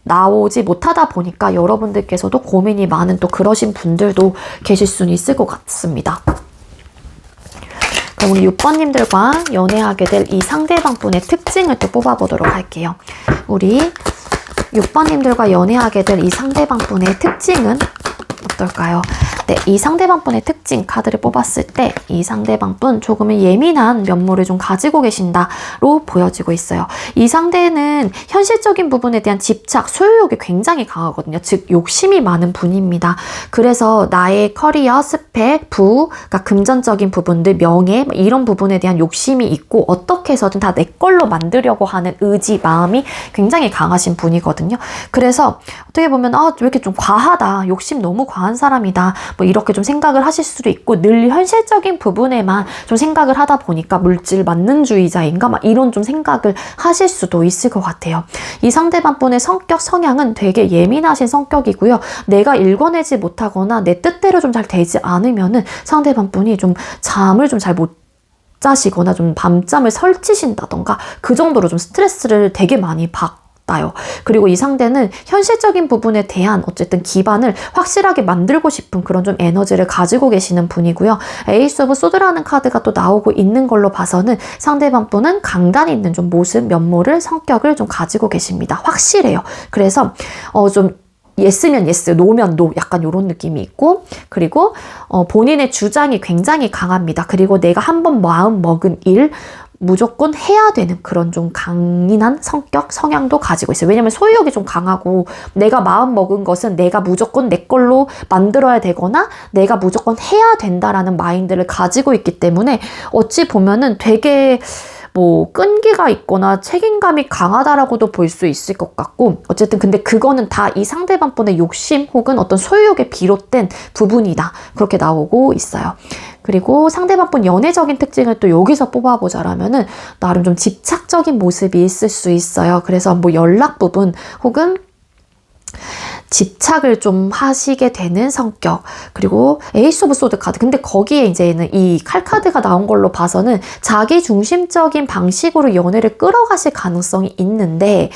[SPEAKER 1] 나오지 못하다 보니까 여러분들께서도 고민이 많은 또 그러신 분들도 계실 수는 있을 것 같습니다. 그럼 우리 6번님들과 연애하게 될 이 상대방 분의 특징을 또 뽑아보도록 할게요. 우리 6번님들과 연애하게 될 이 상대방 분의 특징은 어떨까요? 네, 이 상대방 분의 특징 카드를 뽑았을 때 이 상대방 분 조금은 예민한 면모를 좀 가지고 계신다로 보여지고 있어요. 이 상대는 현실적인 부분에 대한 집착, 소유욕이 굉장히 강하거든요. 즉 욕심이 많은 분입니다. 그래서 나의 커리어, 스펙, 그러니까 금전적인 부분들, 명예 이런 부분에 대한 욕심이 있고 어떻게 해서든 다 내 걸로 만들려고 하는 의지, 마음이 굉장히 강하신 분이거든요. 그래서 어떻게 보면 왜 이렇게 좀 과하다, 욕심 너무 과한 사람이다 뭐 이렇게 좀 생각을 하실 수도 있고 늘 현실적인 부분에만 좀 생각을 하다 보니까 물질 만능주의자인가 막 이런 좀 생각을 하실 수도 있을 것 같아요. 이 상대방 분의 성격, 성향은 되게 예민하신 성격이고요. 내가 읽어내지 못하거나 내 뜻대로 좀 잘 되지 않으면은 상대방 분이 좀 잠을 좀 잘 못 자시거나 좀 밤잠을 설치신다던가 그 정도로 좀 스트레스를 되게 많이 받아요. 그리고 이 상대는 현실적인 부분에 대한 어쨌든 기반을 확실하게 만들고 싶은 그런 좀 에너지를 가지고 계시는 분이고요. 에이스 오브 소드라는 카드가 또 나오고 있는 걸로 봐서는 상대방 분은 강단 있는 좀 모습, 면모를, 성격을 좀 가지고 계십니다. 확실해요. 그래서 좀 예스면 예스, 노면 노 약간 이런 느낌이 있고 그리고 본인의 주장이 굉장히 강합니다. 그리고 내가 한번 마음 먹은 일 무조건 해야 되는 그런 좀 강인한 성격, 성향도 가지고 있어요. 왜냐면 소유욕이 좀 강하고 내가 마음 먹은 것은 내가 무조건 내 걸로 만들어야 되거나 내가 무조건 해야 된다라는 마인드를 가지고 있기 때문에 어찌 보면은 되게 뭐 끈기가 있거나 책임감이 강하다라고도 볼 수 있을 것 같고 어쨌든 근데 그거는 다 이 상대방 분의 욕심 혹은 어떤 소유욕에 비롯된 부분이다 그렇게 나오고 있어요. 그리고 상대방 분 연애적인 특징을 또 여기서 뽑아보자라면은 나름 좀 집착적인 모습이 있을 수 있어요. 그래서 뭐 연락 부분 혹은 집착을 좀 하시게 되는 성격. 그리고 에이스 오브 소드 카드. 근데 거기에 이제는 이 칼 카드가 나온 걸로 봐서는 자기 중심적인 방식으로 연애를 끌어가실 가능성이 있는데,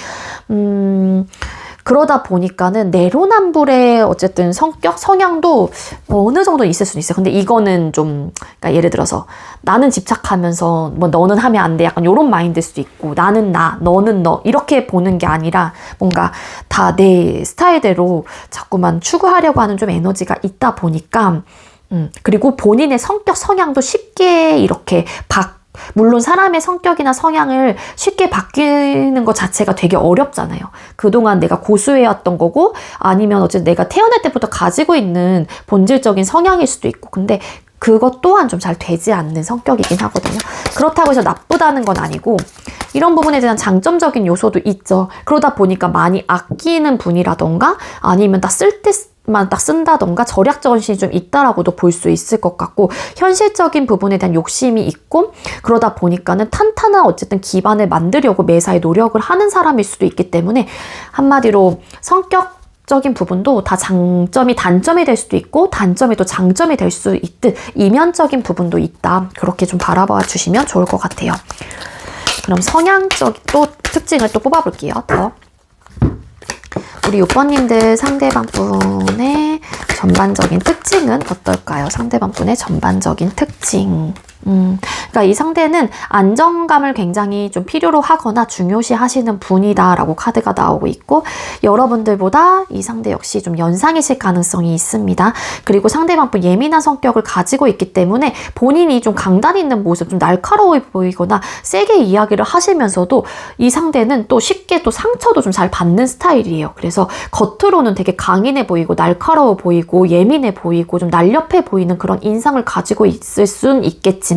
[SPEAKER 1] 그러다 보니까는 내로남불의 어쨌든 성격, 성향도 어느 정도 있을 수는 있어요. 근데 이거는 좀, 그러니까 예를 들어서 나는 집착하면서 뭐 너는 하면 안 돼. 약간 이런 마인드일 수도 있고, 나는 나, 너는 너 이렇게 보는 게 아니라 뭔가 다 내 스타일대로 자꾸만 추구하려고 하는 좀 에너지가 있다 보니까, 그리고 본인의 성격, 성향도 쉽게 이렇게 물론 사람의 성격이나 성향을 쉽게 바뀌는 것 자체가 되게 어렵잖아요. 그동안 내가 고수해왔던 거고, 아니면 어쨌든 내가 태어날 때부터 가지고 있는 본질적인 성향일 수도 있고, 근데 그것 또한 좀 잘 되지 않는 성격이긴 하거든요. 그렇다고 해서 나쁘다는 건 아니고, 이런 부분에 대한 장점적인 요소도 있죠. 그러다 보니까 많이 아끼는 분이라던가, 아니면 만 딱 쓴다던가 절약정신이 좀 있다라고도 볼 수 있을 것 같고, 현실적인 부분에 대한 욕심이 있고, 그러다 보니까는 탄탄한 어쨌든 기반을 만들려고 매사에 노력을 하는 사람일 수도 있기 때문에, 한마디로 성격적인 부분도 다 장점이 단점이 될 수도 있고, 단점이 또 장점이 될 수 있듯 이면적인 부분도 있다. 그렇게 좀 바라봐 주시면 좋을 것 같아요. 그럼 성향적 또 특징을 또 뽑아볼게요. 더. 우리 6번님들 상대방분의 전반적인 특징은 어떨까요? 상대방분의 전반적인 특징. 그러니까 이 상대는 안정감을 굉장히 좀 필요로 하거나 중요시 하시는 분이다라고 카드가 나오고 있고, 여러분들보다 이 상대 역시 좀 연상이실 가능성이 있습니다. 그리고 상대방분 예민한 성격을 가지고 있기 때문에 본인이 좀 강단 있는 모습, 좀 날카로워 보이거나 세게 이야기를 하시면서도 이 상대는 또 쉽게 또 상처도 좀 잘 받는 스타일이에요. 그래서 겉으로는 되게 강인해 보이고 날카로워 보이고 예민해 보이고 좀 날렵해 보이는 그런 인상을 가지고 있을 순 있겠지만,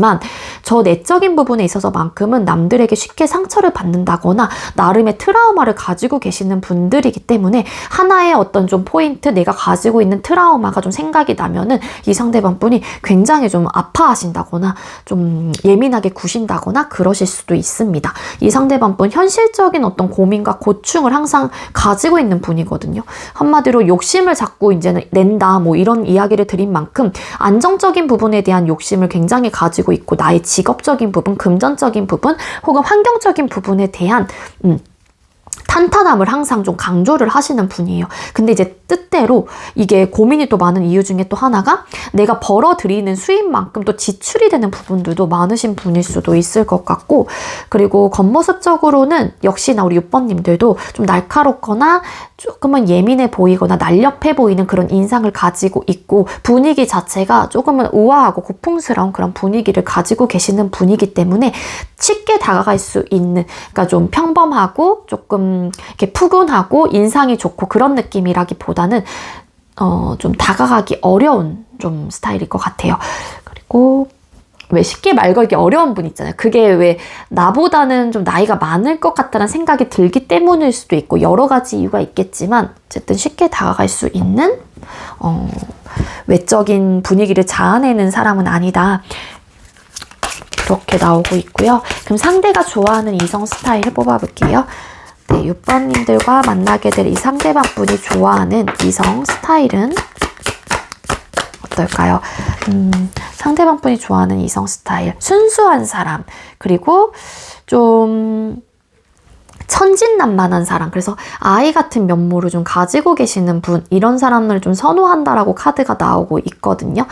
[SPEAKER 1] 저 내적인 부분에 있어서만큼은 남들에게 쉽게 상처를 받는다거나 나름의 트라우마를 가지고 계시는 분들이기 때문에, 하나의 어떤 좀 포인트, 내가 가지고 있는 트라우마가 좀 생각이 나면은 이 상대방 분이 굉장히 좀 아파하신다거나 좀 예민하게 구신다거나 그러실 수도 있습니다. 이 상대방 분 현실적인 어떤 고민과 고충을 항상 가지고 있는 분이거든요. 한마디로 욕심을 자꾸 이제는 낸다, 뭐 이런 이야기를 드린 만큼 안정적인 부분에 대한 욕심을 굉장히 가지고 있고, 나의 직업적인 부분, 금전적인 부분, 혹은 환경적인 부분에 대한 탄탄함을 항상 좀 강조를 하시는 분이에요. 근데 이제 뜻대로 이게 고민이 또 많은 이유 중에 또 하나가, 내가 벌어들이는 수입만큼 또 지출이 되는 부분들도 많으신 분일 수도 있을 것 같고, 그리고 겉모습적으로는 역시나 우리 6번님들도 좀 날카롭거나 조금은 예민해 보이거나 날렵해 보이는 그런 인상을 가지고 있고, 분위기 자체가 조금은 우아하고 고풍스러운 그런 분위기를 가지고 계시는 분이기 때문에 쉽게 다가갈 수 있는, 그러니까 좀 평범하고 조금 이렇게 푸근하고 인상이 좋고 그런 느낌이라기보다는 좀 다가가기 어려운 좀 스타일일 것 같아요. 그리고 왜 쉽게 말 걸기 어려운 분 있잖아요. 그게 왜 나보다는 좀 나이가 많을 것 같다는 생각이 들기 때문일 수도 있고, 여러 가지 이유가 있겠지만 어쨌든 쉽게 다가갈 수 있는 외적인 분위기를 자아내는 사람은 아니다. 그렇게 나오고 있고요. 그럼 상대가 좋아하는 이성 스타일 뽑아볼게요. 네, 6번님들과 만나게 될 이 상대방 분이 좋아하는 이성 스타일은 어떨까요? 상대방 분이 좋아하는 이성 스타일. 순수한 사람. 그리고 좀 천진난만한 사람. 그래서 아이 같은 면모를 좀 가지고 계시는 분, 이런 사람을 좀 선호한다라고 카드가 나오고 있거든요.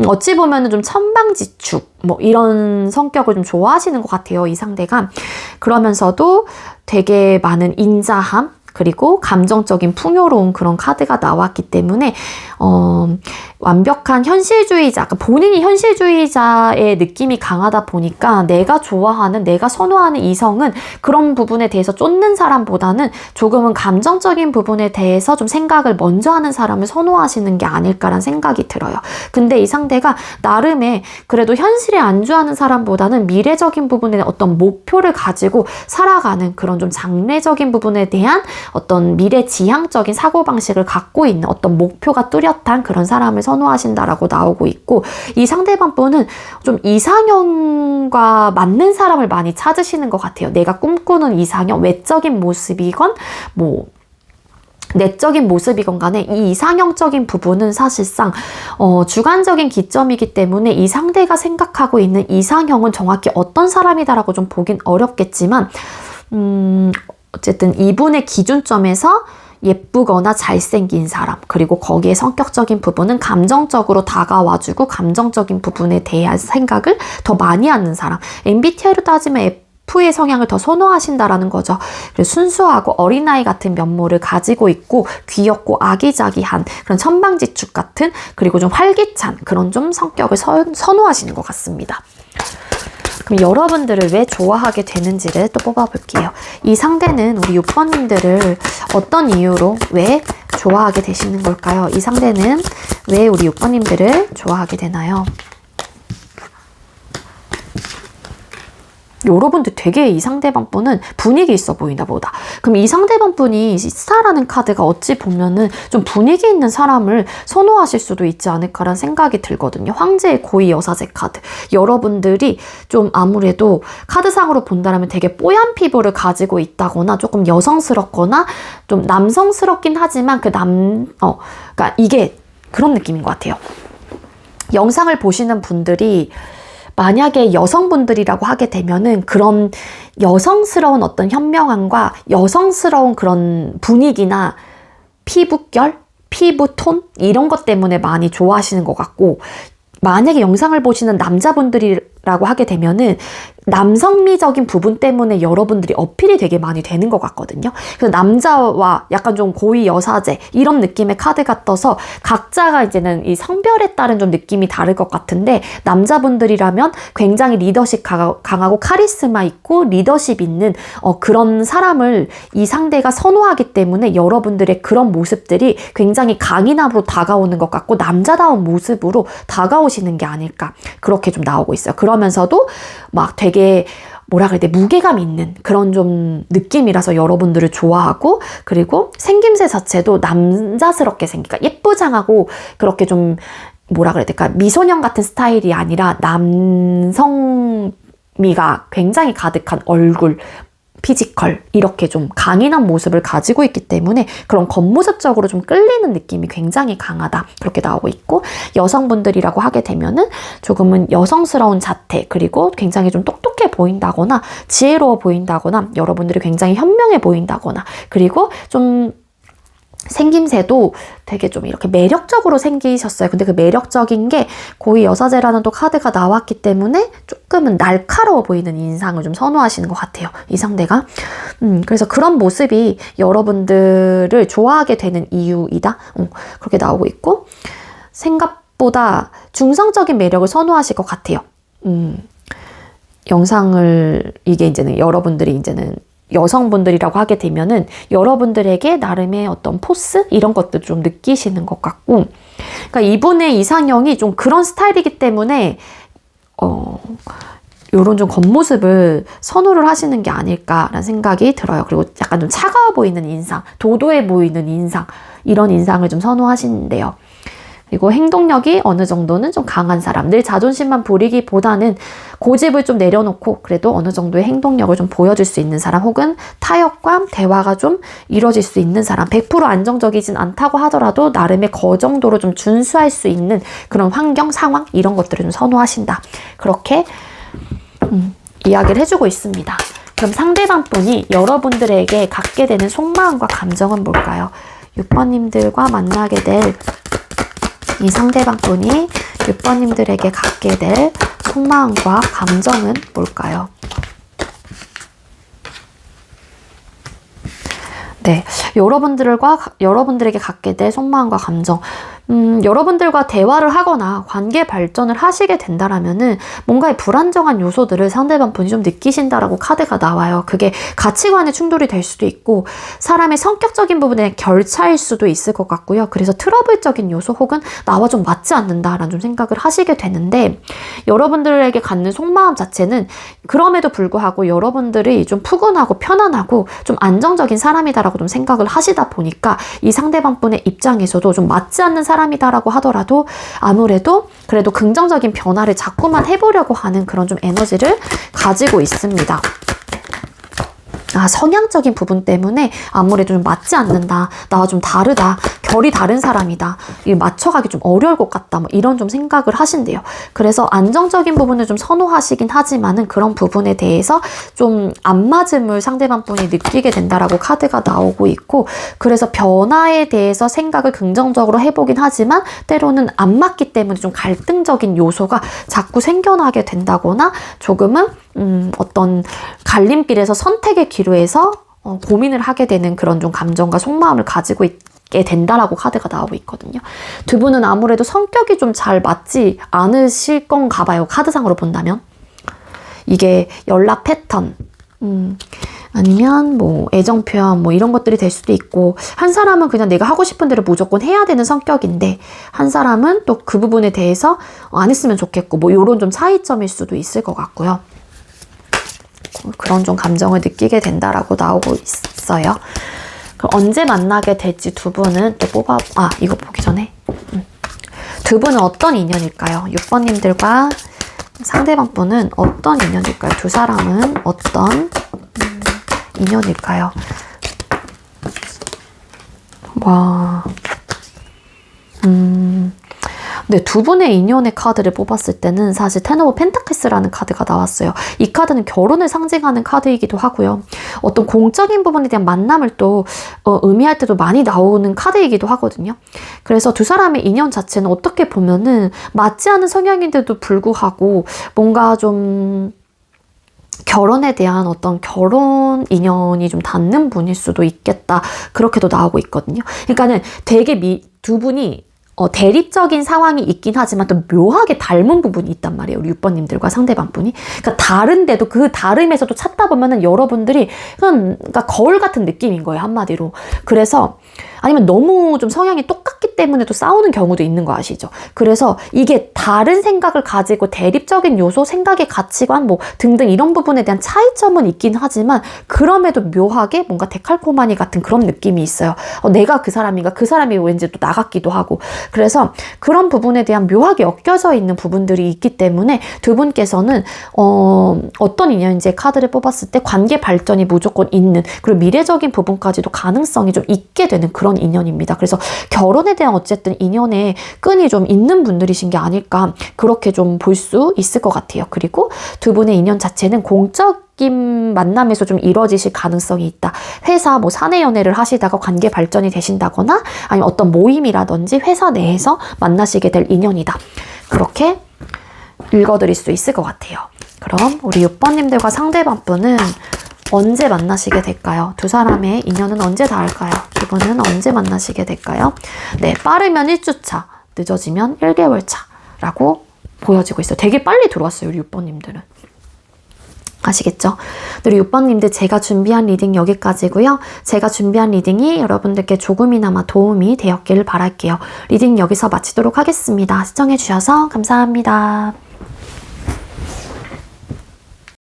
[SPEAKER 1] 어찌 보면은 좀 천방지축 뭐 이런 성격을 좀 좋아하시는 것 같아요, 이 상대가. 그러면서도 되게 많은 인자함, 그리고 감정적인 풍요로운 그런 카드가 나왔기 때문에 완벽한 현실주의자, 그러니까 본인이 현실주의자의 느낌이 강하다 보니까 내가 좋아하는, 내가 선호하는 이성은 그런 부분에 대해서 쫓는 사람보다는 조금은 감정적인 부분에 대해서 좀 생각을 먼저 하는 사람을 선호하시는 게 아닐까라는 생각이 들어요. 근데 이 상대가 나름의 그래도 현실에 안주하는 사람보다는 미래적인 부분에 어떤 목표를 가지고 살아가는 그런 좀 장래적인 부분에 대한 어떤 미래지향적인 사고방식을 갖고 있는 어떤 목표가 뚜렷한 그런 사람을 선호하신다라고 나오고 있고, 이 상대방 분은 좀 이상형과 맞는 사람을 많이 찾으시는 것 같아요. 내가 꿈꾸는 이상형, 외적인 모습이건 뭐 내적인 모습이건 간에 이 이상형적인 부분은 사실상 주관적인 기점이기 때문에 이 상대가 생각하고 있는 이상형은 정확히 어떤 사람이다라고 좀 보긴 어렵겠지만 어쨌든 이분의 기준점에서 예쁘거나 잘생긴 사람, 그리고 거기에 성격적인 부분은 감정적으로 다가와주고 감정적인 부분에 대한 생각을 더 많이 하는 사람. MBTI로 따지면 F의 성향을 더 선호하신다라는 거죠. 그래서 순수하고 어린아이 같은 면모를 가지고 있고 귀엽고 아기자기한 그런 천방지축 같은, 그리고 좀 활기찬 그런 좀 성격을 선호하시는 것 같습니다. 그럼 여러분들을 왜 좋아하게 되는지를 또 뽑아볼게요. 이 상대는 우리 6번님들을 어떤 이유로 왜 좋아하게 되시는 걸까요? 이 상대는 왜 우리 6번님들을 좋아하게 되나요? 여러분들 되게 이 상대방 분은 분위기 있어 보이나 보다. 그럼 이 상대방 분이 스타라는 카드가 어찌 보면은 좀 분위기 있는 사람을 선호하실 수도 있지 않을까라는 생각이 들거든요. 황제의 고위 여사제 카드. 여러분들이 좀 아무래도 카드상으로 본다면 되게 뽀얀 피부를 가지고 있다거나 조금 여성스럽거나 좀 남성스럽긴 하지만 그러니까 이게 그런 느낌인 것 같아요. 영상을 보시는 분들이 만약에 여성분들이라고 하게 되면은 그런 여성스러운 어떤 현명함과 여성스러운 그런 분위기나 피부결, 피부톤 이런 것 때문에 많이 좋아하시는 것 같고, 만약에 영상을 보시는 남자분들이라고 하게 되면은 남성미적인 부분 때문에 여러분들이 어필이 되게 많이 되는 것 같거든요. 그래서 남자와 약간 좀 고위 여사제 이런 느낌의 카드가 떠서 각자가 이제는 이 성별에 따른 좀 느낌이 다를 것 같은데, 남자분들이라면 굉장히 리더십 강하고 카리스마 있고 리더십 있는 그런 사람을 이 상대가 선호하기 때문에 여러분들의 그런 모습들이 굉장히 강인함으로 다가오는 것 같고 남자다운 모습으로 다가오시는 게 아닐까, 그렇게 좀 나오고 있어요. 그러면서도 막 되게 뭐라 그래야 돼, 무게감 있는 그런 좀 느낌이라서 여러분들을 좋아하고, 그리고 생김새 자체도 남자스럽게 생기니까 예쁘장하고 그렇게 좀 뭐라 그래야 될까, 미소년 같은 스타일이 아니라 남성미가 굉장히 가득한 얼굴, 피지컬 이렇게 좀 강인한 모습을 가지고 있기 때문에 그런 겉모습적으로 좀 끌리는 느낌이 굉장히 강하다, 그렇게 나오고 있고, 여성분들이라고 하게 되면은 조금은 여성스러운 자태, 그리고 굉장히 좀 똑똑해 보인다거나 지혜로워 보인다거나 여러분들이 굉장히 현명해 보인다거나, 그리고 좀 생김새도 되게 좀 이렇게 매력적으로 생기셨어요. 근데 그 매력적인 게 고위 여사제라는 또 카드가 나왔기 때문에 조금은 날카로워 보이는 인상을 좀 선호하시는 것 같아요, 이 상대가. 그래서 그런 모습이 여러분들을 좋아하게 되는 이유이다, 그렇게 나오고 있고, 생각보다 중성적인 매력을 선호하실 것 같아요. 영상을 이게 이제는 여러분들이 이제는 여성분들이라고 하게 되면은 여러분들에게 나름의 어떤 포스 이런 것들 좀 느끼시는 것 같고, 그러니까 이분의 이상형이 좀 그런 스타일이기 때문에 요런 좀 겉모습을 선호를 하시는 게 아닐까라는 생각이 들어요. 그리고 약간 좀 차가워 보이는 인상, 도도해 보이는 인상, 이런 인상을 좀 선호하시는데요. 그리고 행동력이 어느 정도는 좀 강한 사람, 늘 자존심만 부리기보다는 고집을 좀 내려놓고 그래도 어느 정도의 행동력을 좀 보여줄 수 있는 사람, 혹은 타협과 대화가 좀 이루어질 수 있는 사람, 100% 안정적이진 않다고 하더라도 나름의 그 정도로 좀 준수할 수 있는 그런 환경, 상황 이런 것들을 좀 선호하신다, 그렇게 이야기를 해주고 있습니다. 그럼 상대방 분이 여러분들에게 갖게 되는 속마음과 감정은 뭘까요? 6번님들과 만나게 될 이 상대방 분이 6번님들에게 갖게 될 속마음과 감정은 뭘까요? 네, 여러분들에게 갖게 될 속마음과 감정. 여러분들과 대화를 하거나 관계 발전을 하시게 된다라면은 뭔가의 불안정한 요소들을 상대방 분이 좀 느끼신다라고 카드가 나와요. 그게 가치관의 충돌이 될 수도 있고 사람의 성격적인 부분에 결차일 수도 있을 것 같고요. 그래서 트러블적인 요소 혹은 나와 좀 맞지 않는다라는 좀 생각을 하시게 되는데, 여러분들에게 갖는 속마음 자체는 그럼에도 불구하고 여러분들이 좀 푸근하고 편안하고 좀 안정적인 사람이다라고 좀 생각을 하시다 보니까 이 상대방 분의 입장에서도 좀 맞지 않는 사람이다라고 하더라도 아무래도 그래도 긍정적인 변화를 자꾸만 해보려고 하는 그런 좀 에너지를 가지고 있습니다. 성향적인 부분 때문에 아무래도 좀 맞지 않는다. 나와 좀 다르다. 결이 다른 사람이다. 이 맞춰가기 좀 어려울 것 같다. 뭐 이런 좀 생각을 하신대요. 그래서 안정적인 부분을 좀 선호하시긴 하지만은 그런 부분에 대해서 좀 안 맞음을 상대방 분이 느끼게 된다라고 카드가 나오고 있고, 그래서 변화에 대해서 생각을 긍정적으로 해보긴 하지만 때로는 안 맞기 때문에 좀 갈등적인 요소가 자꾸 생겨나게 된다거나 조금은 어떤 갈림길에서 선택의 기로에서 고민을 하게 되는 그런 좀 감정과 속마음을 가지고 있게 된다라고 카드가 나오고 있거든요. 두 분은 아무래도 성격이 좀 잘 맞지 않으실 건가 봐요. 카드상으로 본다면. 이게 연락 패턴, 아니면 뭐 애정 표현 뭐 이런 것들이 될 수도 있고, 한 사람은 그냥 내가 하고 싶은 대로 무조건 해야 되는 성격인데 한 사람은 또 그 부분에 대해서 안 했으면 좋겠고 뭐 이런 좀 차이점일 수도 있을 것 같고요. 그런 좀 감정을 느끼게 된다라고 나오고 있어요. 그럼 언제 만나게 될지 두 분은 또 이거 보기 전에 두 분은 어떤 인연일까요? 6번님들과 상대방 분은 어떤 인연일까요? 두 사람은 어떤 인연일까요? 와, 네, 두 분의 인연의 카드를 뽑았을 때는 사실 텐 오브 펜타클스라는 카드가 나왔어요. 이 카드는 결혼을 상징하는 카드이기도 하고요. 어떤 공적인 부분에 대한 만남을 또 의미할 때도 많이 나오는 카드이기도 하거든요. 그래서 두 사람의 인연 자체는 어떻게 보면은 맞지 않은 성향인데도 불구하고 뭔가 좀 결혼에 대한 어떤 결혼 인연이 좀 닿는 분일 수도 있겠다. 그렇게도 나오고 있거든요. 그러니까는 되게 두 분이 대립적인 상황이 있긴 하지만 또 묘하게 닮은 부분이 있단 말이에요. 우리 6번님들과 상대방 분이. 그러니까 다른데도 그 다름에서도 찾다 보면은 여러분들이 그러니까 거울 같은 느낌인 거예요. 한마디로. 그래서 아니면 너무 좀 성향이 똑같기 때문에 또 싸우는 경우도 있는 거 아시죠? 그래서 이게 다른 생각을 가지고 대립적인 요소, 생각의 가치관 뭐 등등 이런 부분에 대한 차이점은 있긴 하지만 그럼에도 묘하게 뭔가 데칼코마니 같은 그런 느낌이 있어요. 내가 그 사람인가? 그 사람이 왠지 또 나 같기도 하고. 그래서 그런 부분에 대한 묘하게 엮여져 있는 부분들이 있기 때문에 두 분께서는 어떤 인연인지 카드를 뽑았을 때 관계 발전이 무조건 있는, 그리고 미래적인 부분까지도 가능성이 좀 있게 되는 그런 인연입니다. 그래서 결혼에 대한 어쨌든 인연의 끈이 좀 있는 분들이신 게 아닐까, 그렇게 좀 볼 수 있을 것 같아요. 그리고 두 분의 인연 자체는 공적인 만남에서 좀 이루어지실 가능성이 있다. 회사 뭐 사내 연애를 하시다가 관계 발전이 되신다거나 아니면 어떤 모임이라든지 회사 내에서 만나시게 될 인연이다. 그렇게 읽어드릴 수 있을 것 같아요. 그럼 우리 6번님들과 상대방 분은 언제 만나시게 될까요? 두 사람의 인연은 언제 닿을까요? 두 분은 언제 만나시게 될까요? 네, 빠르면 1주차, 늦어지면 1개월 차라고 보여지고 있어요. 되게 빨리 들어왔어요, 우리 6번님들은. 아시겠죠? 우리 6번님들 제가 준비한 리딩 여기까지고요. 제가 준비한 리딩이 여러분들께 조금이나마 도움이 되었기를 바랄게요. 리딩 여기서 마치도록 하겠습니다. 시청해주셔서 감사합니다.